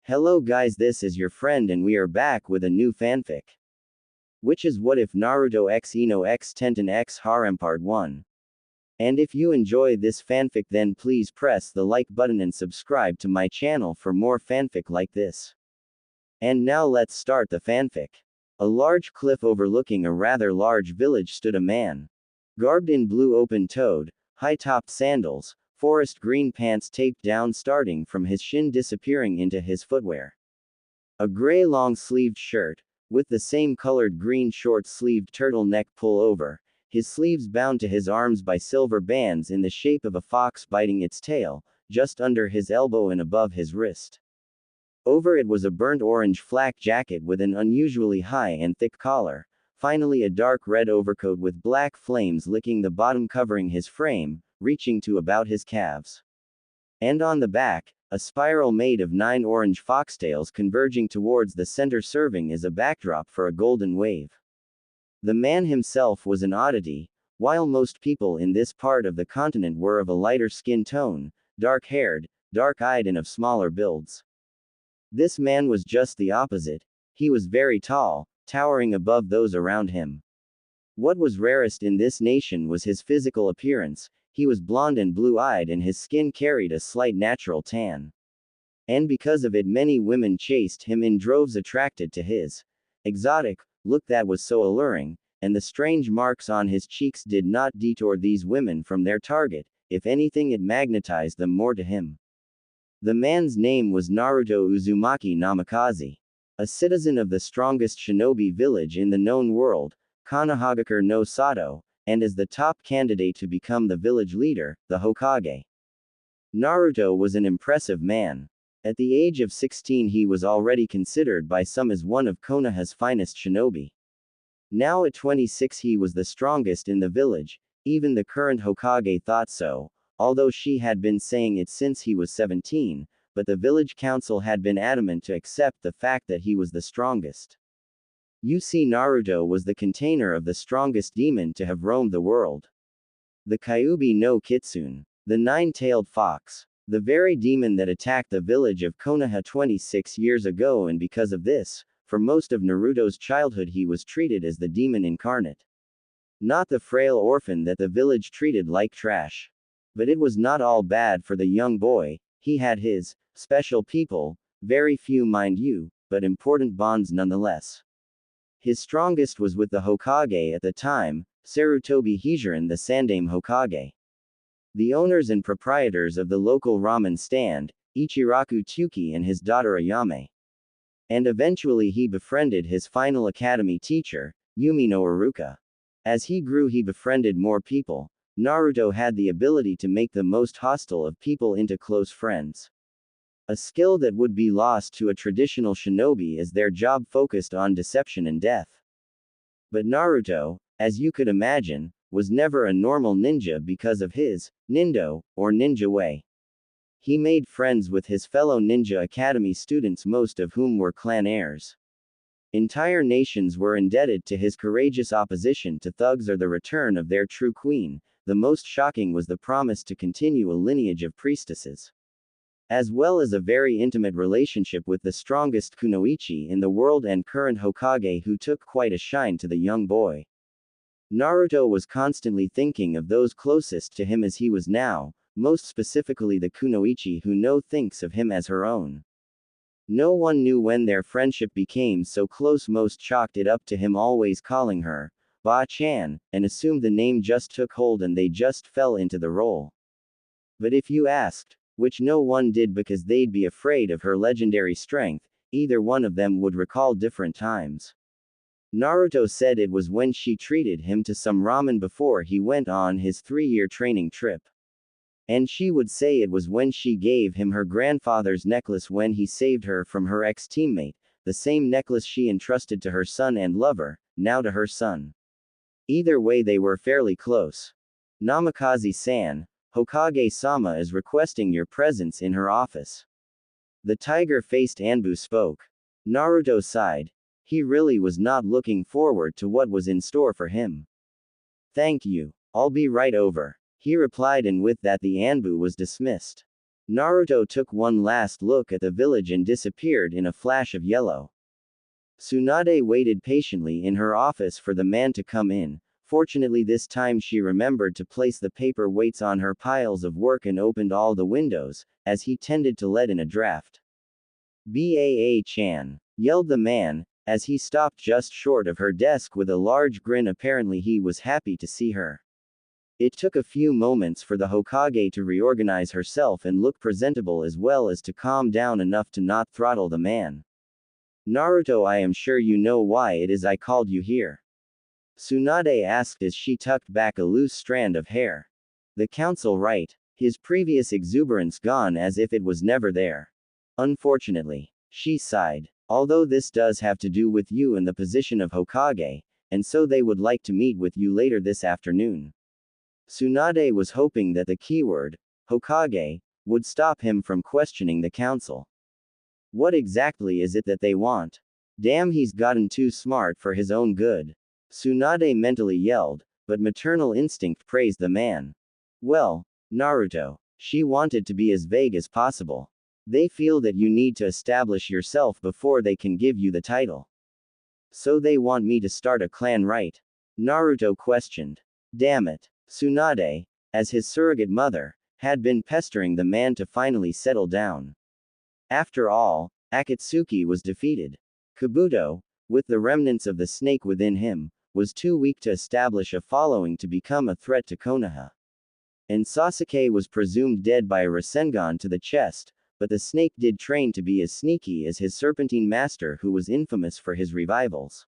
Hello guys, this is your friend and we are back with a new fanfic. Which is What If Naruto x Ino x Tenten x Harem Part 1. And if you enjoy this fanfic then please press the like button and subscribe to my channel for more fanfic like this. And now let's start the fanfic. A large cliff overlooking a rather large village stood a man. Garbed in blue open-toed, high-topped sandals, forest green pants taped down starting from his shin disappearing into his footwear. A gray long-sleeved shirt, with the same colored green short-sleeved turtleneck pull-over, his sleeves bound to his arms by silver bands in the shape of a fox biting its tail, just under his elbow and above his wrist. Over it was a burnt orange flak jacket with an unusually high and thick collar, finally a dark red overcoat with black flames licking the bottom covering his frame, reaching to about his calves. And on the back, a spiral made of 9 orange foxtails converging towards the center serving as a backdrop for a golden wave. The man himself was an oddity. While most people in this part of the continent were of a lighter skin tone, dark-haired, dark-eyed and of smaller builds. This man was just the opposite. He was very tall, towering above those around him. What was rarest in this nation was his physical appearance. He was blond and blue-eyed and his skin carried a slight natural tan. And because of it many women chased him in droves attracted to his exotic look that was so alluring, and the strange marks on his cheeks did not detour these women from their target, if anything it magnetized them more to him. The man's name was Naruto Uzumaki Namikaze. A citizen of the strongest shinobi village in the known world, Konohagakure no Sato, and as the top candidate to become the village leader, the Hokage. Naruto was an impressive man. At the age of 16 he was already considered by some as one of Konoha's finest shinobi. Now at 26 he was the strongest in the village, even the current Hokage thought so, although she had been saying it since he was 17, but the village council had been adamant to accept the fact that he was the strongest. You see, Naruto was the container of the strongest demon to have roamed the world. The Kyuubi no Kitsune. The nine-tailed fox. The very demon that attacked the village of Konoha 26 years ago, and because of this, for most of Naruto's childhood he was treated as the demon incarnate. Not the frail orphan that the village treated like trash. But it was not all bad for the young boy. He had his special people, very few mind you, but important bonds nonetheless. His strongest was with the Hokage at the time, Sarutobi Hijiran the Sandaime Hokage. The owners and proprietors of the local ramen stand, Ichiraku Tsuki and his daughter Ayame. And eventually he befriended his final academy teacher, Yumi no Iruka. As he grew he befriended more people. Naruto had the ability to make the most hostile of people into close friends. A skill that would be lost to a traditional shinobi as their job focused on deception and death. But Naruto, as you could imagine, was never a normal ninja because of his nindo, or ninja way. He made friends with his fellow ninja academy students, most of whom were clan heirs. Entire nations were indebted to his courageous opposition to thugs or the return of their true queen. The most shocking was the promise to continue a lineage of priestesses, as well as a very intimate relationship with the strongest kunoichi in the world and current Hokage, who took quite a shine to the young boy. Naruto was constantly thinking of those closest to him as he was now, most specifically the kunoichi who no thinks of him as her own. No one knew when their friendship became so close, most chalked it up to him always calling her Ba-chan, and assumed the name just took hold and they just fell into the role. But if you asked, which no one did because they'd be afraid of her legendary strength, either one of them would recall different times. Naruto said it was when she treated him to some ramen before he went on his 3-year training trip. And she would say it was when she gave him her grandfather's necklace when he saved her from her ex-teammate, the same necklace she entrusted to her son and lover, now to her son. Either way they were fairly close. Namikaze-san, Hokage-sama is requesting your presence in her office. The tiger-faced Anbu spoke. Naruto sighed. He really was not looking forward to what was in store for him. Thank you. I'll be right over, he replied, and with that the Anbu was dismissed. Naruto took one last look at the village and disappeared in a flash of yellow. Tsunade waited patiently in her office for the man to come in. Fortunately, this time she remembered to place the paper weights on her piles of work and opened all the windows, as he tended to let in a draft. "Baa-chan," yelled the man, as he stopped just short of her desk with a large grin. Apparently he was happy to see her. It took a few moments for the Hokage to reorganize herself and look presentable as well as to calm down enough to not throttle the man. "Naruto, I am sure you know why it is I called you here?" Tsunade asked as she tucked back a loose strand of hair. "The council, right? His previous exuberance gone as if it was never there." "Unfortunately," she sighed. "Although this does have to do with you and the position of Hokage, and so they would like to meet with you later this afternoon." Tsunade was hoping that the keyword, Hokage, would stop him from questioning the council. What exactly is it that they want? Damn, he's gotten too smart for his own good. Tsunade mentally yelled, but maternal instinct praised the man. "Well, Naruto," she wanted to be as vague as possible. "They feel that you need to establish yourself before they can give you the title." "So they want me to start a clan, right?" Naruto questioned. Damn it. Tsunade, as his surrogate mother, had been pestering the man to finally settle down. After all, Akatsuki was defeated. Kabuto, with the remnants of the snake within him, was too weak to establish a following to become a threat to Konoha. And Sasuke was presumed dead by a Rasengan to the chest, but the snake did train to be as sneaky as his serpentine master, who was infamous for his revivals.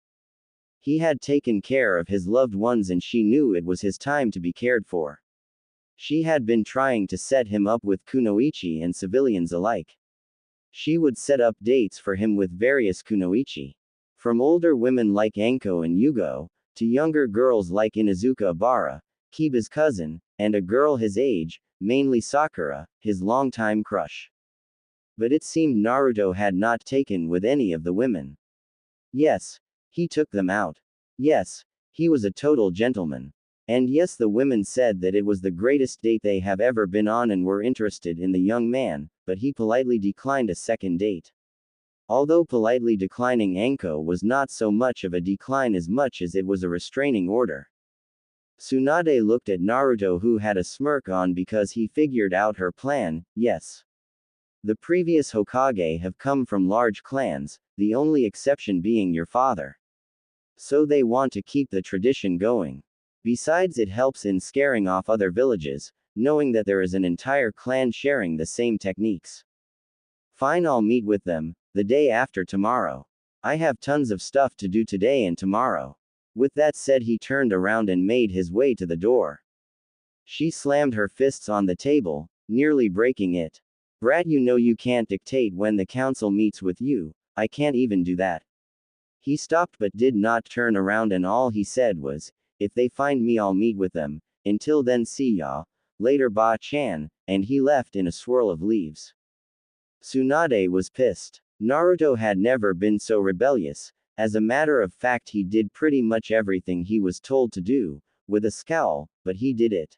He had taken care of his loved ones and she knew it was his time to be cared for. She had been trying to set him up with kunoichi and civilians alike. She would set up dates for him with various kunoichi. From older women like Anko and Yugo, to younger girls like Inuzuka Abara, Kiba's cousin, and a girl his age, mainly Sakura, his longtime crush. But it seemed Naruto had not taken with any of the women. Yes, he took them out. Yes, he was a total gentleman. And yes, the women said that it was the greatest date they have ever been on and were interested in the young man, but he politely declined a second date. Although politely declining Anko was not so much of a decline as much as it was a restraining order. Tsunade looked at Naruto, who had a smirk on because he figured out her plan. Yes. The previous Hokage have come from large clans, the only exception being your father. So they want to keep the tradition going. Besides, it helps in scaring off other villages, knowing that there is an entire clan sharing the same techniques. Fine, I'll meet with them, the day after tomorrow. I have tons of stuff to do today and tomorrow. With that said, he turned around and made his way to the door. She slammed her fists on the table, nearly breaking it. "Brat, you know you can't dictate when the council meets with you. I can't even do that." He stopped but did not turn around, and all he said was, "If they find me, I'll meet with them. Until then, see ya later, Ba-chan," and he left in a swirl of leaves. Tsunade was pissed. Naruto had never been so rebellious. As a matter of fact, he did pretty much everything he was told to do, with a scowl, but he did it.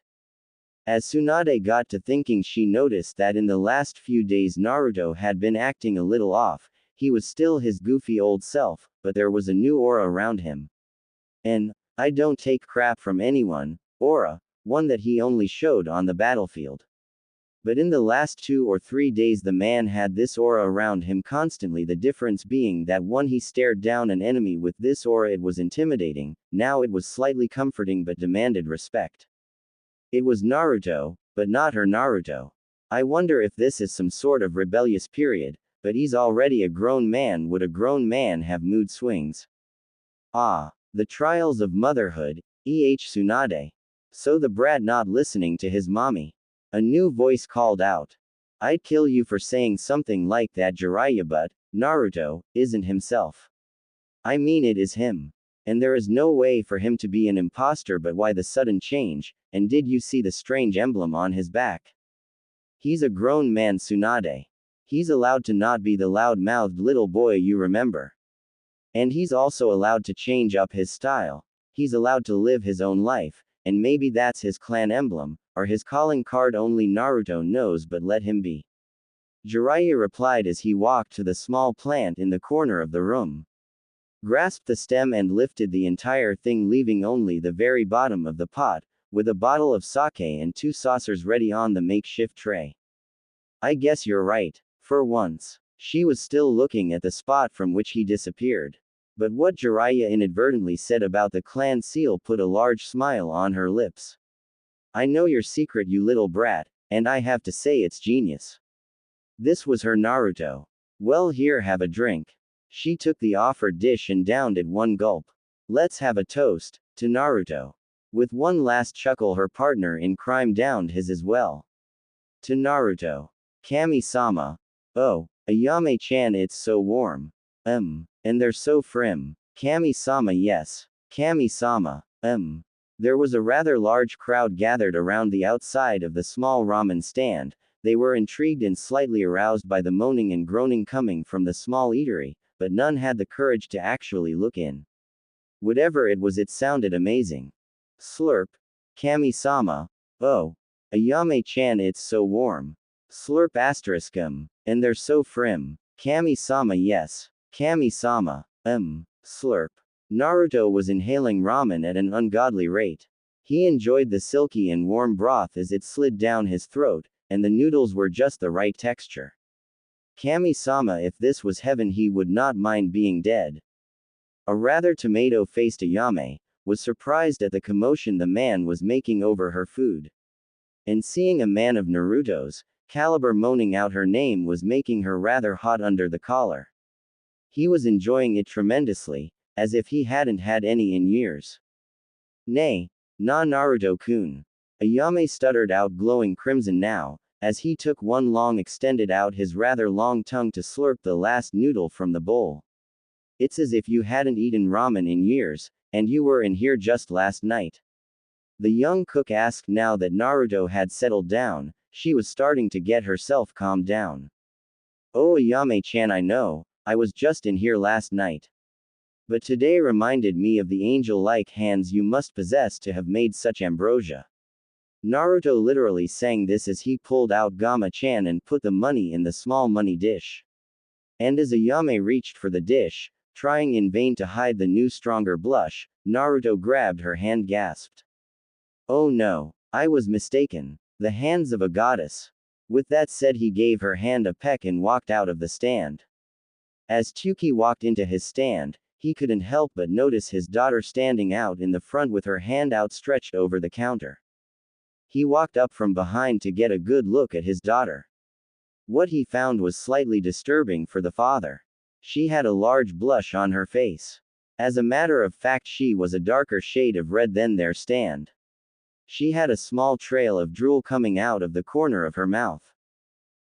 As Tsunade got to thinking, she noticed that in the last few days Naruto had been acting a little off. He was still his goofy old self, but there was a new aura around him. An "I don't take crap from anyone" aura, one that he only showed on the battlefield. But in the last 2 or 3 days the man had this aura around him constantly, the difference being that when he stared down an enemy with this aura it was intimidating, now it was slightly comforting but demanded respect. It was Naruto, but not her Naruto. I wonder if this is some sort of rebellious period, but he's already a grown man. Would a grown man have mood swings? Ah, the trials of motherhood, Tsunade. So the brat not listening to his mommy. A new voice called out. "I'd kill you for saying something like that, Jiraiya, but Naruto isn't himself. I mean, it is him. And there is no way for him to be an imposter, but why the sudden change, and did you see the strange emblem on his back? He's a grown man, Tsunade. He's allowed to not be the loud-mouthed little boy you remember. And he's also allowed to change up his style. He's allowed to live his own life, and maybe that's his clan emblem, or his calling card only Naruto knows, but let him be. Jiraiya replied as he walked to the small plant in the corner of the room. Grasped the stem and lifted the entire thing, leaving only the very bottom of the pot, with a bottle of sake and 2 saucers ready on the makeshift tray. I guess you're right. For once, she was still looking at the spot from which he disappeared. But what Jiraiya inadvertently said about the clan seal put a large smile on her lips. I know your secret, you little brat, and I have to say it's genius. This was her Naruto. Well, here, have a drink. She took the offered dish and downed it one gulp. Let's have a toast to Naruto. With one last chuckle, her partner in crime downed his as well. To Naruto. Kami-sama. Oh, Ayame-chan, it's so warm. And they're so frim. Kami-sama, yes. Kami-sama. There was a rather large crowd gathered around the outside of the small ramen stand. They were intrigued and slightly aroused by the moaning and groaning coming from the small eatery, but none had the courage to actually look in. Whatever it was, it sounded amazing. Slurp. Kami-sama. Oh. Ayame-chan, it's so warm. Slurp *, and they're so frim. Kami-sama, yes. Kami-sama. Slurp. Naruto was inhaling ramen at an ungodly rate. He enjoyed the silky and warm broth as it slid down his throat, and the noodles were just the right texture. Kami-sama, if this was heaven, he would not mind being dead. A rather tomato-faced Ayame was surprised at the commotion the man was making over her food. And seeing a man of Naruto's caliber moaning out her name was making her rather hot under the collar. He was enjoying it tremendously, as if he hadn't had any in years. Nay, na Naruto-kun. Ayame stuttered out, glowing crimson now, as he took one long extended out his rather long tongue to slurp the last noodle from the bowl. It's as if you hadn't eaten ramen in years, and you were in here just last night. The young cook asked. Now that Naruto had settled down, she was starting to get herself calmed down. Oh, Ayame-chan, I know, I was just in here last night. But today reminded me of the angel-like hands you must possess to have made such ambrosia. Naruto literally sang this as he pulled out Gama-chan and put the money in the small money dish. And as Ayame reached for the dish, trying in vain to hide the new stronger blush, Naruto grabbed her hand, gasped. Oh no, I was mistaken. The hands of a goddess. With that said, he gave her hand a peck and walked out of the stand. As Tsuki walked into his stand, he couldn't help but notice his daughter standing out in the front with her hand outstretched over the counter. He walked up from behind to get a good look at his daughter. What he found was slightly disturbing for the father. She had a large blush on her face. As a matter of fact, she was a darker shade of red than their stand. She had a small trail of drool coming out of the corner of her mouth.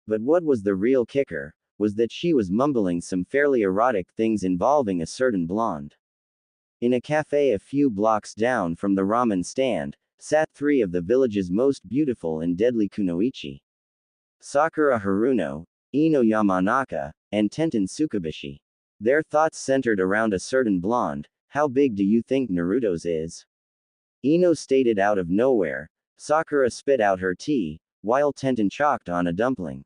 But what was the real kicker was that she was mumbling some fairly erotic things involving a certain blonde. In a cafe a few blocks down from the ramen stand, sat 3 of the village's most beautiful and deadly kunoichi. Sakura Haruno, Ino Yamanaka, and Tenten Tsukubishi. Their thoughts centered around a certain blonde. How big do you think Naruto's is? Ino stated out of nowhere. Sakura spit out her tea, while Tenten chalked on a dumpling.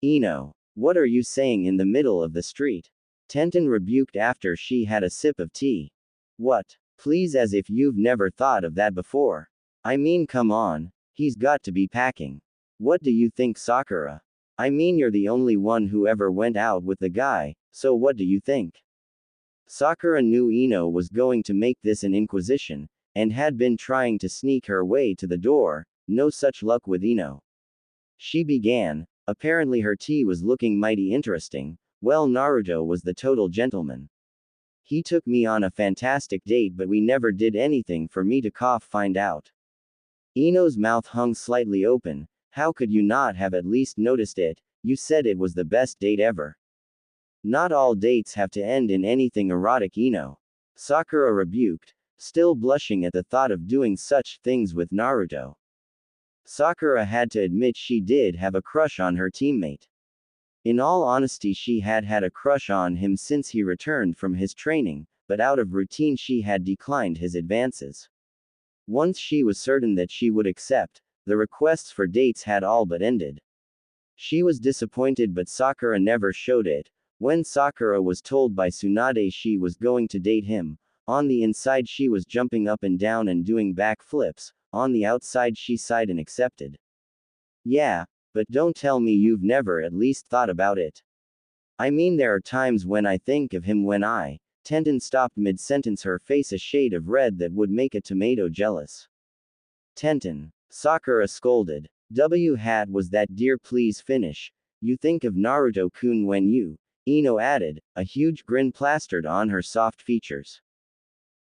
Ino, what are you saying in the middle of the street? Tenten rebuked after she had a sip of tea. What? Please, as if you've never thought of that before. I mean, come on. He's got to be packing. What do you think, Sakura? I mean, you're the only one who ever went out with the guy, so what do you think? Sakura knew Ino was going to make this an inquisition, and had been trying to sneak her way to the door. No such luck with Ino. She began. Apparently her tea was looking mighty interesting. Well, Naruto was the total gentleman. He took me on a fantastic date, but we never did anything for me to find out. Ino's mouth hung slightly open. How could you not have at least noticed it? You said it was the best date ever. Not all dates have to end in anything erotic, Ino. Sakura rebuked, still blushing at the thought of doing such things with Naruto. Sakura had to admit she did have a crush on her teammate. In all honesty, she had had a crush on him since he returned from his training, but out of routine she had declined his advances. Once she was certain that she would accept, the requests for dates had all but ended. She was disappointed, but Sakura never showed it. When Sakura was told by Tsunade she was going to date him, on the inside she was jumping up and down and doing backflips, on the outside she sighed and accepted. Yeah, but don't tell me you've never at least thought about it. I mean, there are times when I think of him when I. Tenten stopped mid-sentence, her face a shade of red that would make a tomato jealous. Tenten, Sakura scolded. Hat was that, dear, please finish. You think of Naruto-kun when you. Ino added, a huge grin plastered on her soft features.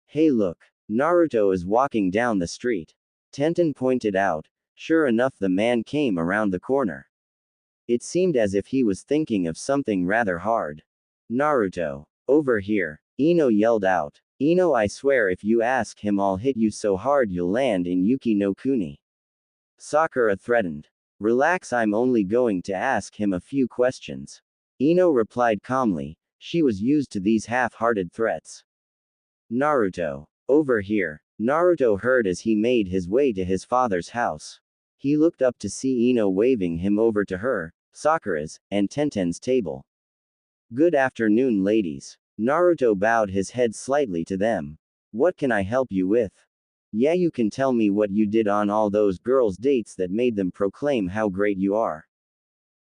Hey look, Naruto is walking down the street. Tenten pointed out. Sure enough, the man came around the corner. It seemed as if he was thinking of something rather hard. Naruto, over here, Ino yelled out. Ino, I swear if you ask him I'll hit you so hard you'll land in Yuki no Kuni. Sakura threatened. Relax, I'm only going to ask him a few questions. Ino replied calmly. She was used to these half-hearted threats. Naruto, over here. Naruto heard as he made his way to his father's house. He looked up to see Ino waving him over to her, Sakura's, and Tenten's table. Good afternoon, ladies. Naruto bowed his head slightly to them. What can I help you with? Yeah, you can tell me what you did on all those girls' dates that made them proclaim how great you are.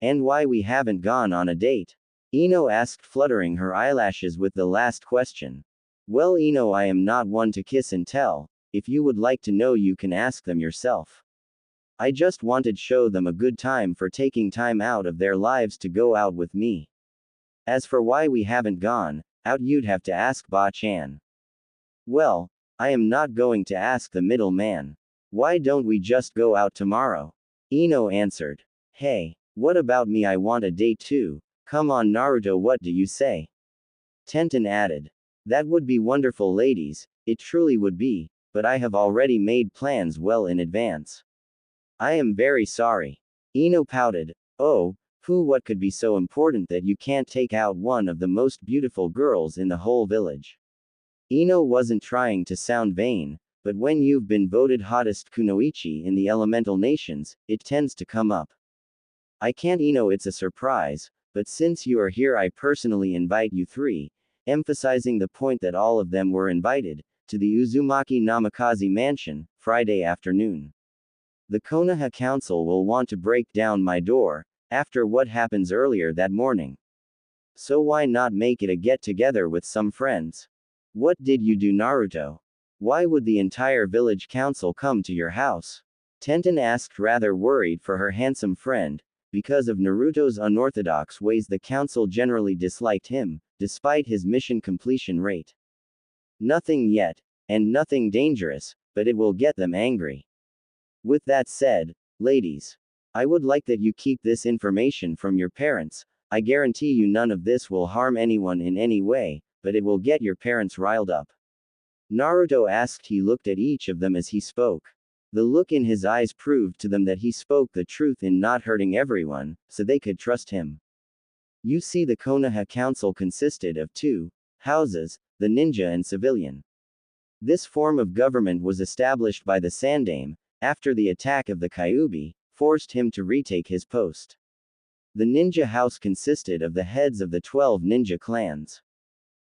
And why we haven't gone on a date? Ino asked, fluttering her eyelashes with the last question. Well, Ino, I am not one to kiss and tell. If you would like to know, you can ask them yourself. I just wanted to show them a good time for taking time out of their lives to go out with me. As for why we haven't gone out, you'd have to ask Ba-chan. Well, I am not going to ask the middleman. Why don't we just go out tomorrow? Ino answered. Hey, what about me? I want a date too. Come on, Naruto, what do you say? Tenten added. That would be wonderful, ladies, it truly would be, but I have already made plans well in advance. I am very sorry. Ino pouted. Oh, what could be so important that you can't take out one of the most beautiful girls in the whole village? Ino wasn't trying to sound vain, but when you've been voted hottest kunoichi in the elemental nations, it tends to come up. I can't, Ino, it's a surprise, but since you are here I personally invite you three, emphasizing the point that all of them were invited, to the Uzumaki Namikaze mansion, Friday afternoon. The Konoha Council will want to break down my door, after what happens earlier that morning. So why not make it a get-together with some friends? What did you do, Naruto? Why would the entire village council come to your house? Tenten asked, rather worried for her handsome friend. Because of Naruto's unorthodox ways, the council generally disliked him, despite his mission completion rate. Nothing yet, and nothing dangerous, but it will get them angry. With that said, ladies, I would like that you keep this information from your parents. I guarantee you none of this will harm anyone in any way, but it will get your parents riled up. Naruto asked. He looked at each of them as he spoke. The look in his eyes proved to them that he spoke the truth in not hurting everyone, so they could trust him. You see, the Konoha Council consisted of two houses, the ninja and civilian. This form of government was established by the Sandaime, after the attack of the Kyuubi, forced him to retake his post. The ninja house consisted of the heads of the 12 ninja clans.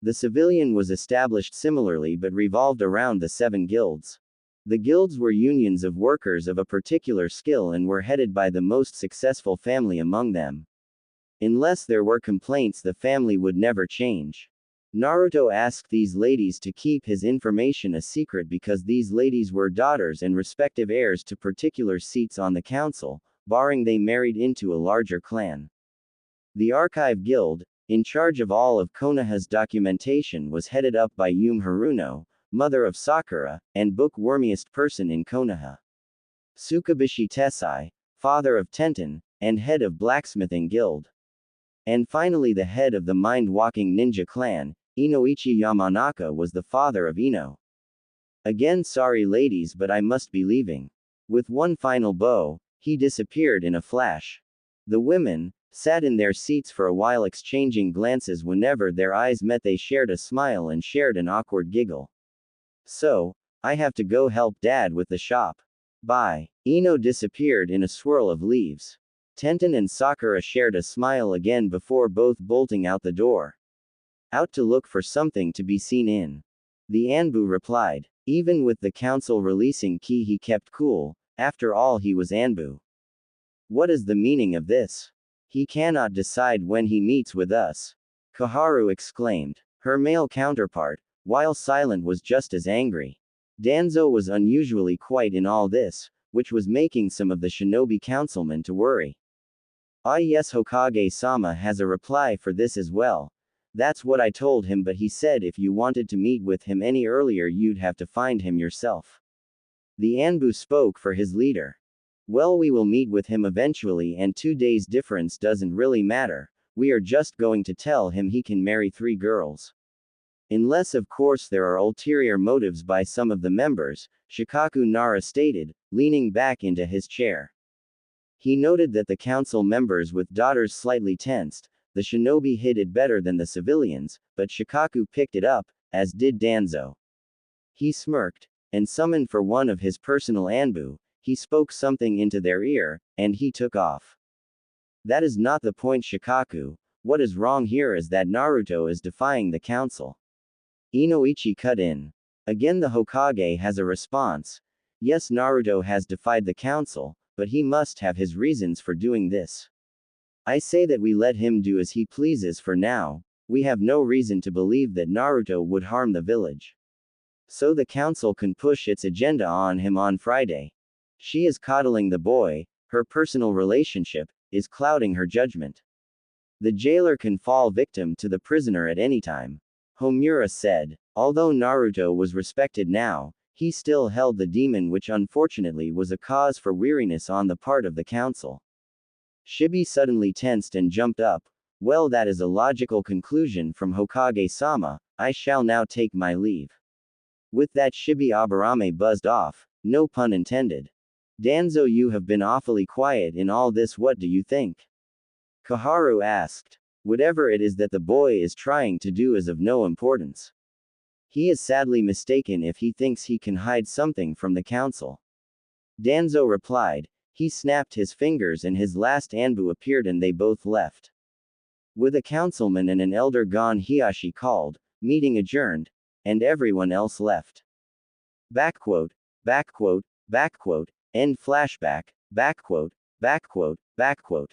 The civilian was established similarly but revolved around the 7 guilds. The guilds were unions of workers of a particular skill and were headed by the most successful family among them. Unless there were complaints, the family would never change. Naruto asked these ladies to keep his information a secret because these ladies were daughters and respective heirs to particular seats on the council, barring they married into a larger clan. The Archive Guild, in charge of all of Konoha's documentation, was headed up by Yume Haruno, mother of Sakura, and bookwormiest person in Konoha. Tsukubishi Tessai, father of Tenten, and head of Blacksmithing Guild. And finally the head of the Mind-Walking Ninja clan, Inoichi Yamanaka, was the father of Ino. Again, sorry ladies, but I must be leaving. With one final bow, he disappeared in a flash. The women sat in their seats for a while, exchanging glances. Whenever their eyes met, they shared a smile and shared an awkward giggle. So, I have to go help Dad with the shop. Bye. Ino disappeared in a swirl of leaves. Tenten and Sakura shared a smile again before both bolting out the door. Out to look for something to be seen in. The Anbu replied. Even with the council releasing Ki, he kept cool. After all, he was Anbu. What is the meaning of this? He cannot decide when he meets with us. Kaharu exclaimed. Her male counterpart, while silent, was just as angry. Danzo was unusually quiet in all this, which was making some of the shinobi councilmen to worry. Ah yes, Hokage-sama has a reply for this as well. That's what I told him, but he said if you wanted to meet with him any earlier you'd have to find him yourself. The Anbu spoke for his leader. Well, we will meet with him eventually, and 2 days difference doesn't really matter. We are just going to tell him he can marry 3 girls. Unless of course there are ulterior motives by some of the members, Shikaku Nara stated, leaning back into his chair. He noted that the council members with daughters slightly tensed. The shinobi hid it better than the civilians, but Shikaku picked it up, as did Danzo. He smirked, and summoned for one of his personal Anbu. He spoke something into their ear, and he took off. That is not the point, Shikaku. What is wrong here is that Naruto is defying the council. Inoichi cut in. Again the Hokage has a response. Yes, Naruto has defied the council, but he must have his reasons for doing this. I say that we let him do as he pleases for now. We have no reason to believe that Naruto would harm the village. So the council can push its agenda on him on Friday. She is coddling the boy, her personal relationship is clouding her judgment. The jailer can fall victim to the prisoner at any time. Homura said. Although Naruto was respected now, he still held the demon, which unfortunately was a cause for weariness on the part of the council. Shibi suddenly tensed and jumped up. Well, that is a logical conclusion from Hokage-sama. I shall now take my leave. With that, Shibi Aburame buzzed off. No pun intended. Danzo, you have been awfully quiet in all this. What do you think? Kaharu asked. Whatever it is that the boy is trying to do is of no importance. He is sadly mistaken if he thinks he can hide something from the council. Danzo replied. He snapped his fingers and his last Anbu appeared and they both left. With a councilman and an elder gone, Hiashi called, meeting adjourned, and everyone else left. Backquote, backquote, backquote, end flashback, backquote, backquote, backquote.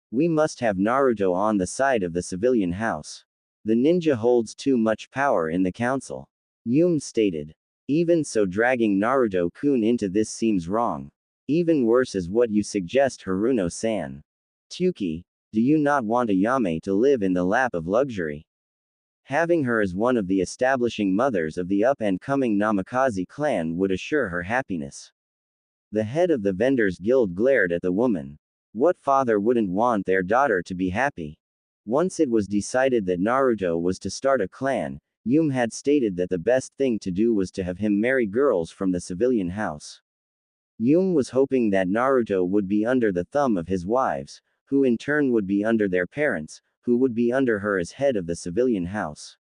We must have Naruto on the side of the civilian house. The ninja holds too much power in the council. Yume stated. Even so, dragging Naruto-kun into this seems wrong. Even worse is what you suggest, Haruno-san. Tsuki, do you not want Ayame to live in the lap of luxury? Having her as one of the establishing mothers of the up-and-coming Namikaze clan would assure her happiness. The head of the vendors guild glared at the woman. What father wouldn't want their daughter to be happy? Once it was decided that Naruto was to start a clan, Yume had stated that the best thing to do was to have him marry girls from the civilian house. Yume was hoping that Naruto would be under the thumb of his wives, who in turn would be under their parents, who would be under her as head of the civilian house.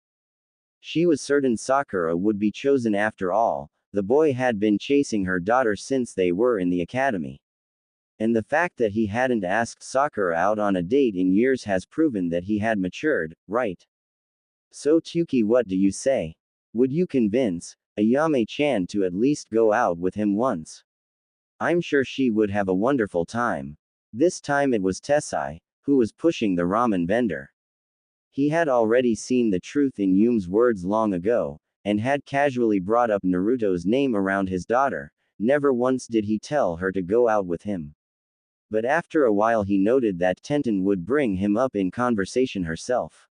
She was certain Sakura would be chosen after all. The boy had been chasing her daughter since they were in the academy. And the fact that he hadn't asked Sakura out on a date in years has proven that he had matured, right? So Tsuki, what do you say? Would you convince Ayame-chan to at least go out with him once? I'm sure she would have a wonderful time. This time it was Tessai, who was pushing the ramen vendor. He had already seen the truth in Yume's words long ago, and had casually brought up Naruto's name around his daughter. Never once did he tell her to go out with him. But after a while he noted that Tenten would bring him up in conversation herself.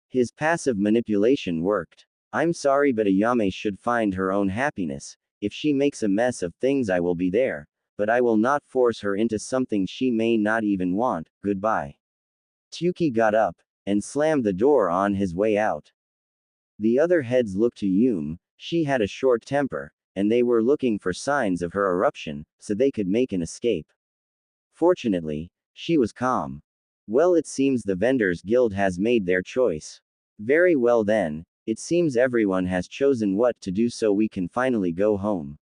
His passive manipulation worked. I'm sorry, but Ayame should find her own happiness. If she makes a mess of things, I will be there, but I will not force her into something she may not even want. Goodbye. Tsuki got up, and slammed the door on his way out. The other heads looked to Yume. She had a short temper, and they were looking for signs of her eruption, so they could make an escape. Fortunately, she was calm. Well, it seems the Vendors Guild has made their choice. Very well then, It seems everyone has chosen what to do so we can finally go home.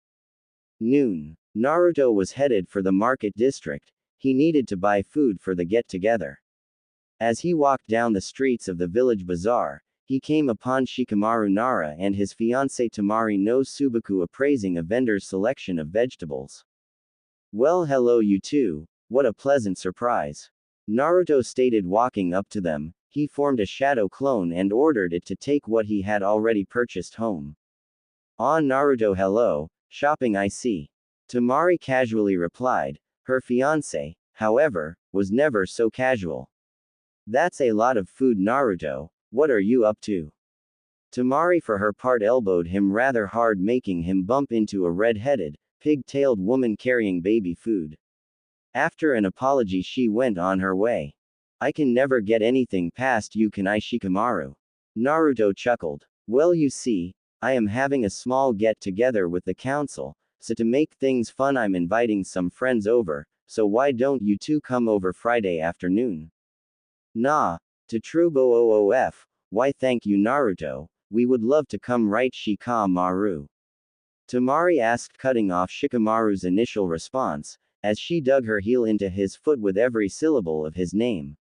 Noon. Naruto was headed for the market district. He needed to buy food for the get-together. As he walked down the streets of the village bazaar, he came upon Shikamaru Nara and his fiancée Tamari no Subaku appraising a vendor's selection of vegetables. Well, hello you two, what a pleasant surprise. Naruto stated, walking up to them. He formed a shadow clone and ordered it to take what he had already purchased home. Ah, Naruto, hello, shopping I see. Tamari casually replied. Her fiancé, however, was never so casual. That's a lot of food, Naruto, what are you up to? Tamari for her part elbowed him rather hard, making him bump into a red-headed, pig-tailed woman carrying baby food. After an apology she went on her way. I can never get anything past you, can I, Shikamaru? Naruto chuckled. Well, you see, I am having a small get-together with the council, so to make things fun I'm inviting some friends over, so why don't you two come over Friday afternoon? Nah, to Trubo OOF, why thank you Naruto, we would love to come, right Shikamaru? Tamari asked, cutting off Shikamaru's initial response, as she dug her heel into his foot with every syllable of his name.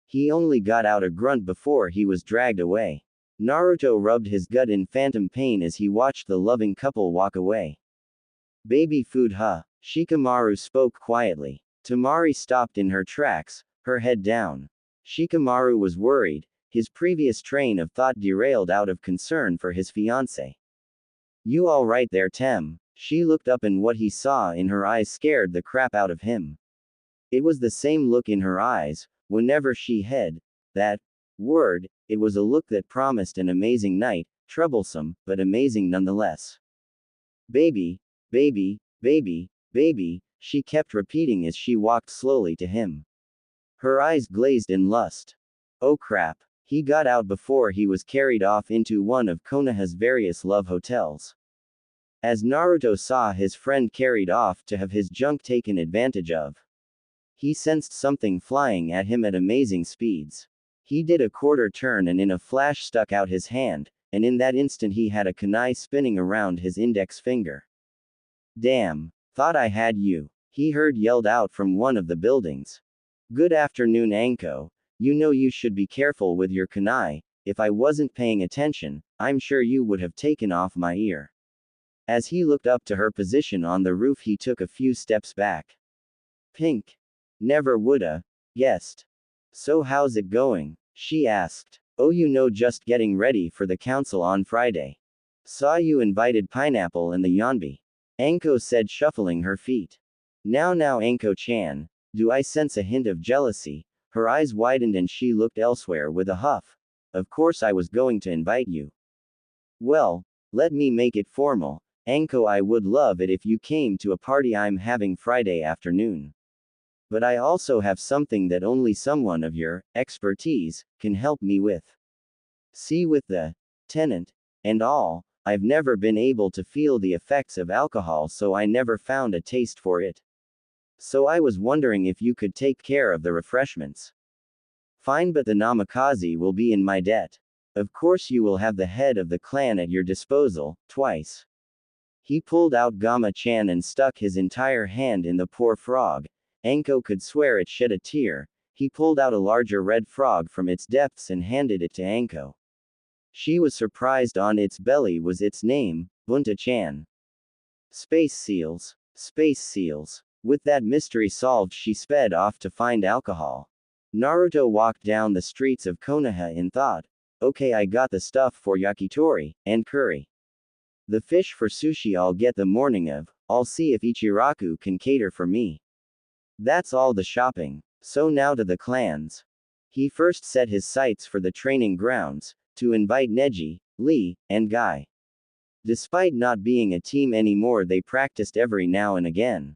He only got out a grunt before he was dragged away. Naruto rubbed his gut in phantom pain as he watched the loving couple walk away. Baby food, huh? Shikamaru spoke quietly. Tamari stopped in her tracks, her head down. Shikamaru was worried, his previous train of thought derailed out of concern for his fiancé. You alright there, Tem? She looked up and what he saw in her eyes scared the crap out of him. It was the same look in her eyes, whenever she had that word, it was a look that promised an amazing night, troublesome, but amazing nonetheless. Baby, baby, baby, baby, she kept repeating as she walked slowly to him. Her eyes glazed in lust. Oh crap, he got out before he was carried off into one of Konoha's various love hotels. As Naruto saw his friend carried off to have his junk taken advantage of, he sensed something flying at him at amazing speeds. He did a quarter turn and in a flash stuck out his hand, and in that instant he had a kunai spinning around his index finger. Damn, thought I had you, he heard yelled out from one of the buildings. Good afternoon, Anko. You know you should be careful with your kunai. If I wasn't paying attention, I'm sure you would have taken off my ear. As he looked up to her position on the roof, he took a few steps back. Pink. Never woulda guessed. So how's it going? She asked. Oh, you know, just getting ready for the council on Friday. Saw you invited Pineapple and the Yonbi. Anko said, shuffling her feet. Now Anko-chan, do I sense a hint of jealousy? Her eyes widened and she looked elsewhere with a huff. Of course I was going to invite you. Well, let me make it formal. Anko, I would love it if you came to a party I'm having Friday afternoon. But I also have something that only someone of your expertise can help me with. See, with the tenant and all, I've never been able to feel the effects of alcohol, so I never found a taste for it. So I was wondering if you could take care of the refreshments. Fine, but the namikaze will be in my debt. Of course you will have the head of the clan at your disposal, twice. He pulled out Gama-chan and stuck his entire hand in the poor frog. Anko could swear it shed a tear. He pulled out a larger red frog from its depths and handed it to Anko. She was surprised. On its belly was its name, Bunta-chan. Space seals. Space seals. With that mystery solved, she sped off to find alcohol. Naruto walked down the streets of Konoha in thought. Okay, I got the stuff for yakitori and curry. The fish for sushi I'll get the morning of. I'll see if Ichiraku can cater for me. That's all the shopping. So now to the clans. He first set his sights for the training grounds, to invite Neji, Lee, and Guy. Despite not being a team anymore, they practiced every now and again.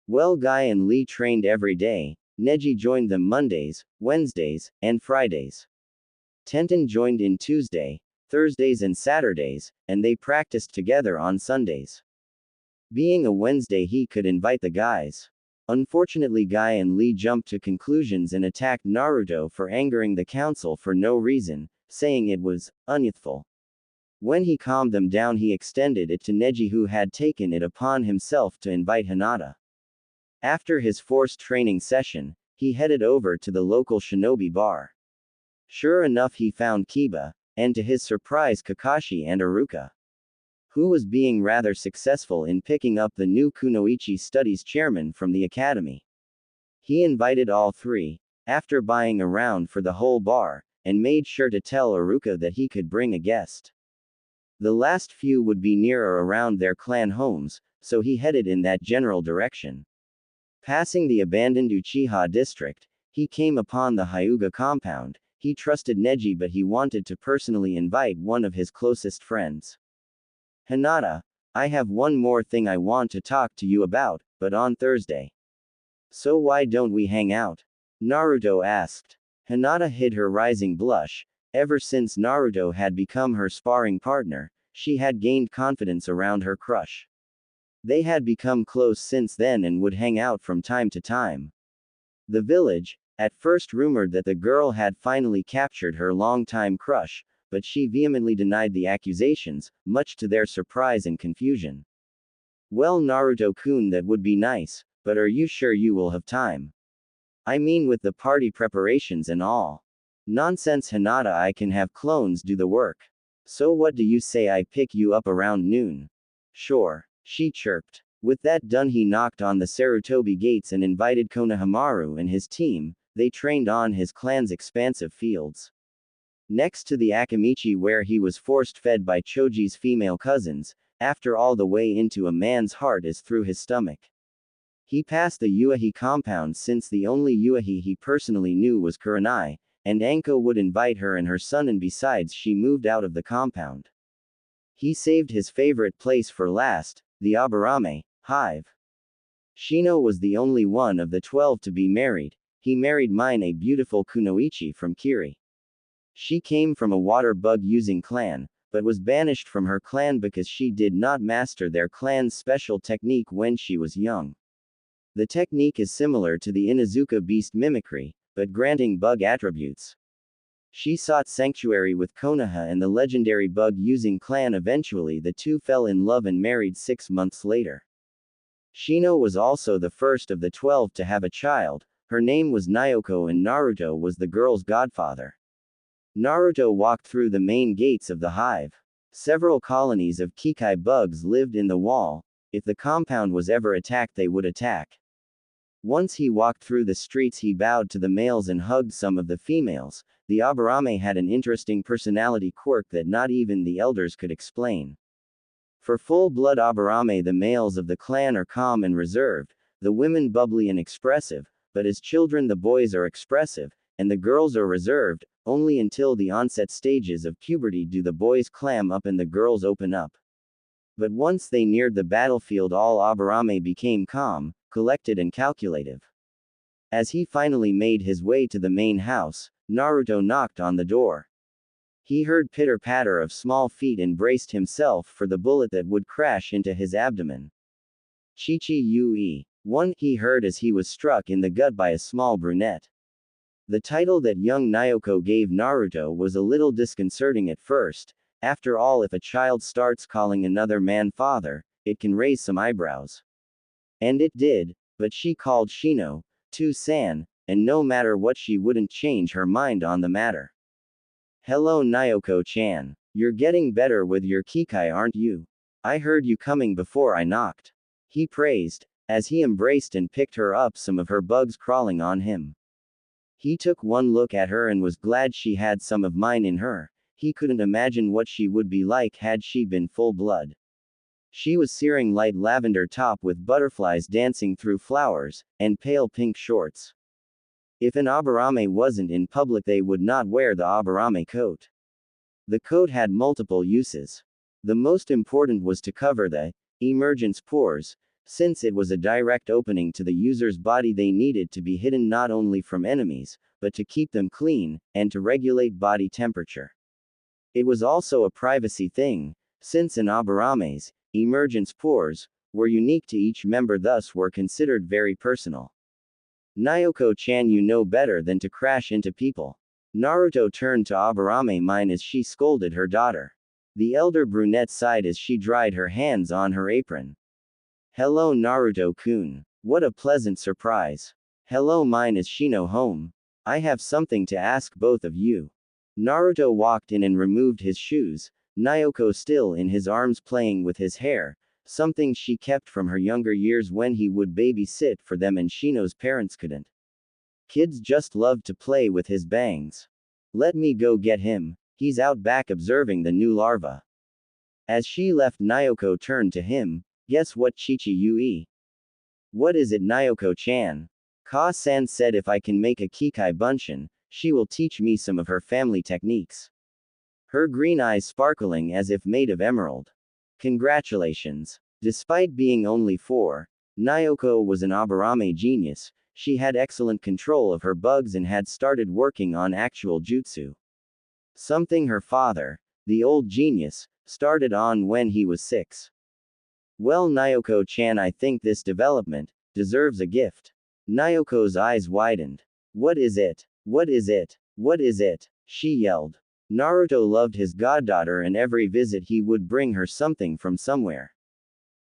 Well, Guy and Lee trained every day. Neji joined them Mondays, Wednesdays, and Fridays. Tenten joined in Tuesday, Thursdays and Saturdays, and they practiced together on Sundays. Being a Wednesday, he could invite the guys. Unfortunately, Guy and Lee jumped to conclusions and attacked Naruto for angering the council for no reason, saying it was unyouthful. When he calmed them down, he extended it to Neji, who had taken it upon himself to invite Hinata. After his forced training session, he headed over to the local shinobi bar. Sure enough, he found Kiba, and to his surprise Kakashi and Iruka, who was being rather successful in picking up the new Kunoichi studies chairman from the academy. He invited all three, after buying around for the whole bar, and made sure to tell Iruka that he could bring a guest. The last few would be near or around their clan homes, so he headed in that general direction. Passing the abandoned Uchiha district, he came upon the Hyuga compound. He trusted Neji, but he wanted to personally invite one of his closest friends. Hinata, I have one more thing I want to talk to you about, but on Thursday. So why don't we hang out? Naruto asked. Hinata hid her rising blush. Ever since Naruto had become her sparring partner, she had gained confidence around her crush. They had become close since then and would hang out from time to time. The village, at first rumored that the girl had finally captured her longtime crush, but she vehemently denied the accusations, much to their surprise and confusion. Well, Naruto-kun, that would be nice, but are you sure you will have time? I mean, with the party preparations and all. Nonsense, Hinata, I can have clones do the work. So what do you say I pick you up around noon? Sure, she chirped. With that done, he knocked on the Sarutobi gates and invited Konohamaru and his team. They trained on his clan's expansive fields. Next to the Akamichi, where he was forced-fed by Choji's female cousins. After all, the way into a man's heart is through his stomach. He passed the Yuahi compound, since the only Yuahi he personally knew was Kurenai, and Anko would invite her and her son, and besides, she moved out of the compound. He saved his favorite place for last, the Aburame hive. Shino was the only one of the 12 to be married. He married Mine, a beautiful kunoichi from Kiri. She came from a water bug-using clan, but was banished from her clan because she did not master their clan's special technique when she was young. The technique is similar to the Inuzuka beast mimicry, but granting bug attributes. She sought sanctuary with Konoha and the legendary bug-using clan. Eventually, the two fell in love and married 6 months later. Shino was also the first of the 12 to have a child. Her name was Naoko, and Naruto was the girl's godfather. Naruto walked through the main gates of the hive. Several colonies of Kikai bugs lived in the wall. If the compound was ever attacked, they would attack. Once he walked through the streets, he bowed to the males and hugged some of the females. The Aburame had an interesting personality quirk that not even the elders could explain. For full-blood Aburame, the males of the clan are calm and reserved, the women bubbly and expressive, but as children the boys are expressive, and the girls are reserved. Only until the onset stages of puberty do the boys clam up and the girls open up. But once they neared the battlefield, all Aburame became calm, collected and calculative. As he finally made his way to the main house, Naruto knocked on the door. He heard pitter-patter of small feet and braced himself for the bullet that would crash into his abdomen. Chichi Ue. One, he heard as he was struck in the gut by a small brunette. The title that young Naoko gave Naruto was a little disconcerting at first. After all, if a child starts calling another man father, it can raise some eyebrows. And it did, but she called Shino, Tu-san, and no matter what, she wouldn't change her mind on the matter. Hello, Naoko-chan. You're getting better with your Kikai, aren't you? I heard you coming before I knocked. He praised, as he embraced and picked her up, some of her bugs crawling on him. He took one look at her and was glad she had some of mine in her. He couldn't imagine what she would be like had she been full blood. She was searing light lavender top with butterflies dancing through flowers, and pale pink shorts. If an Aburame wasn't in public, they would not wear the Aburame coat. The coat had multiple uses. The most important was to cover the emergence pores. Since it was a direct opening to the user's body, they needed to be hidden not only from enemies, but to keep them clean, and to regulate body temperature. It was also a privacy thing, since an Aburame's emergence pores were unique to each member, thus were considered very personal. Naoko-chan, you know better than to crash into people. Naruto turned to Aburame mine as she scolded her daughter. The elder brunette sighed as she dried her hands on her apron. Hello Naruto-kun. What a pleasant surprise. Hello mine is Shino home. I have something to ask both of you. Naruto walked in and removed his shoes, Naoko still in his arms playing with his hair, something she kept from her younger years when he would babysit for them and Shino's parents couldn't. Kids just loved to play with his bangs. Let me go get him, he's out back observing the new larva. As she left Naoko turned to him, guess what Chichi-Yui? What is it Naoko-chan? Ka-san said if I can make a Kikai Bunshin, she will teach me some of her family techniques. Her green eyes sparkling as if made of emerald. Congratulations. Despite being only 4, Naoko was an Aburame genius. She had excellent control of her bugs and had started working on actual jutsu. Something her father, the old genius, started on when he was 6. Well Naoko-chan, I think this development deserves a gift. Naoko's eyes widened. What is it? What is it? What is it? She yelled. Naruto loved his goddaughter and every visit he would bring her something from somewhere.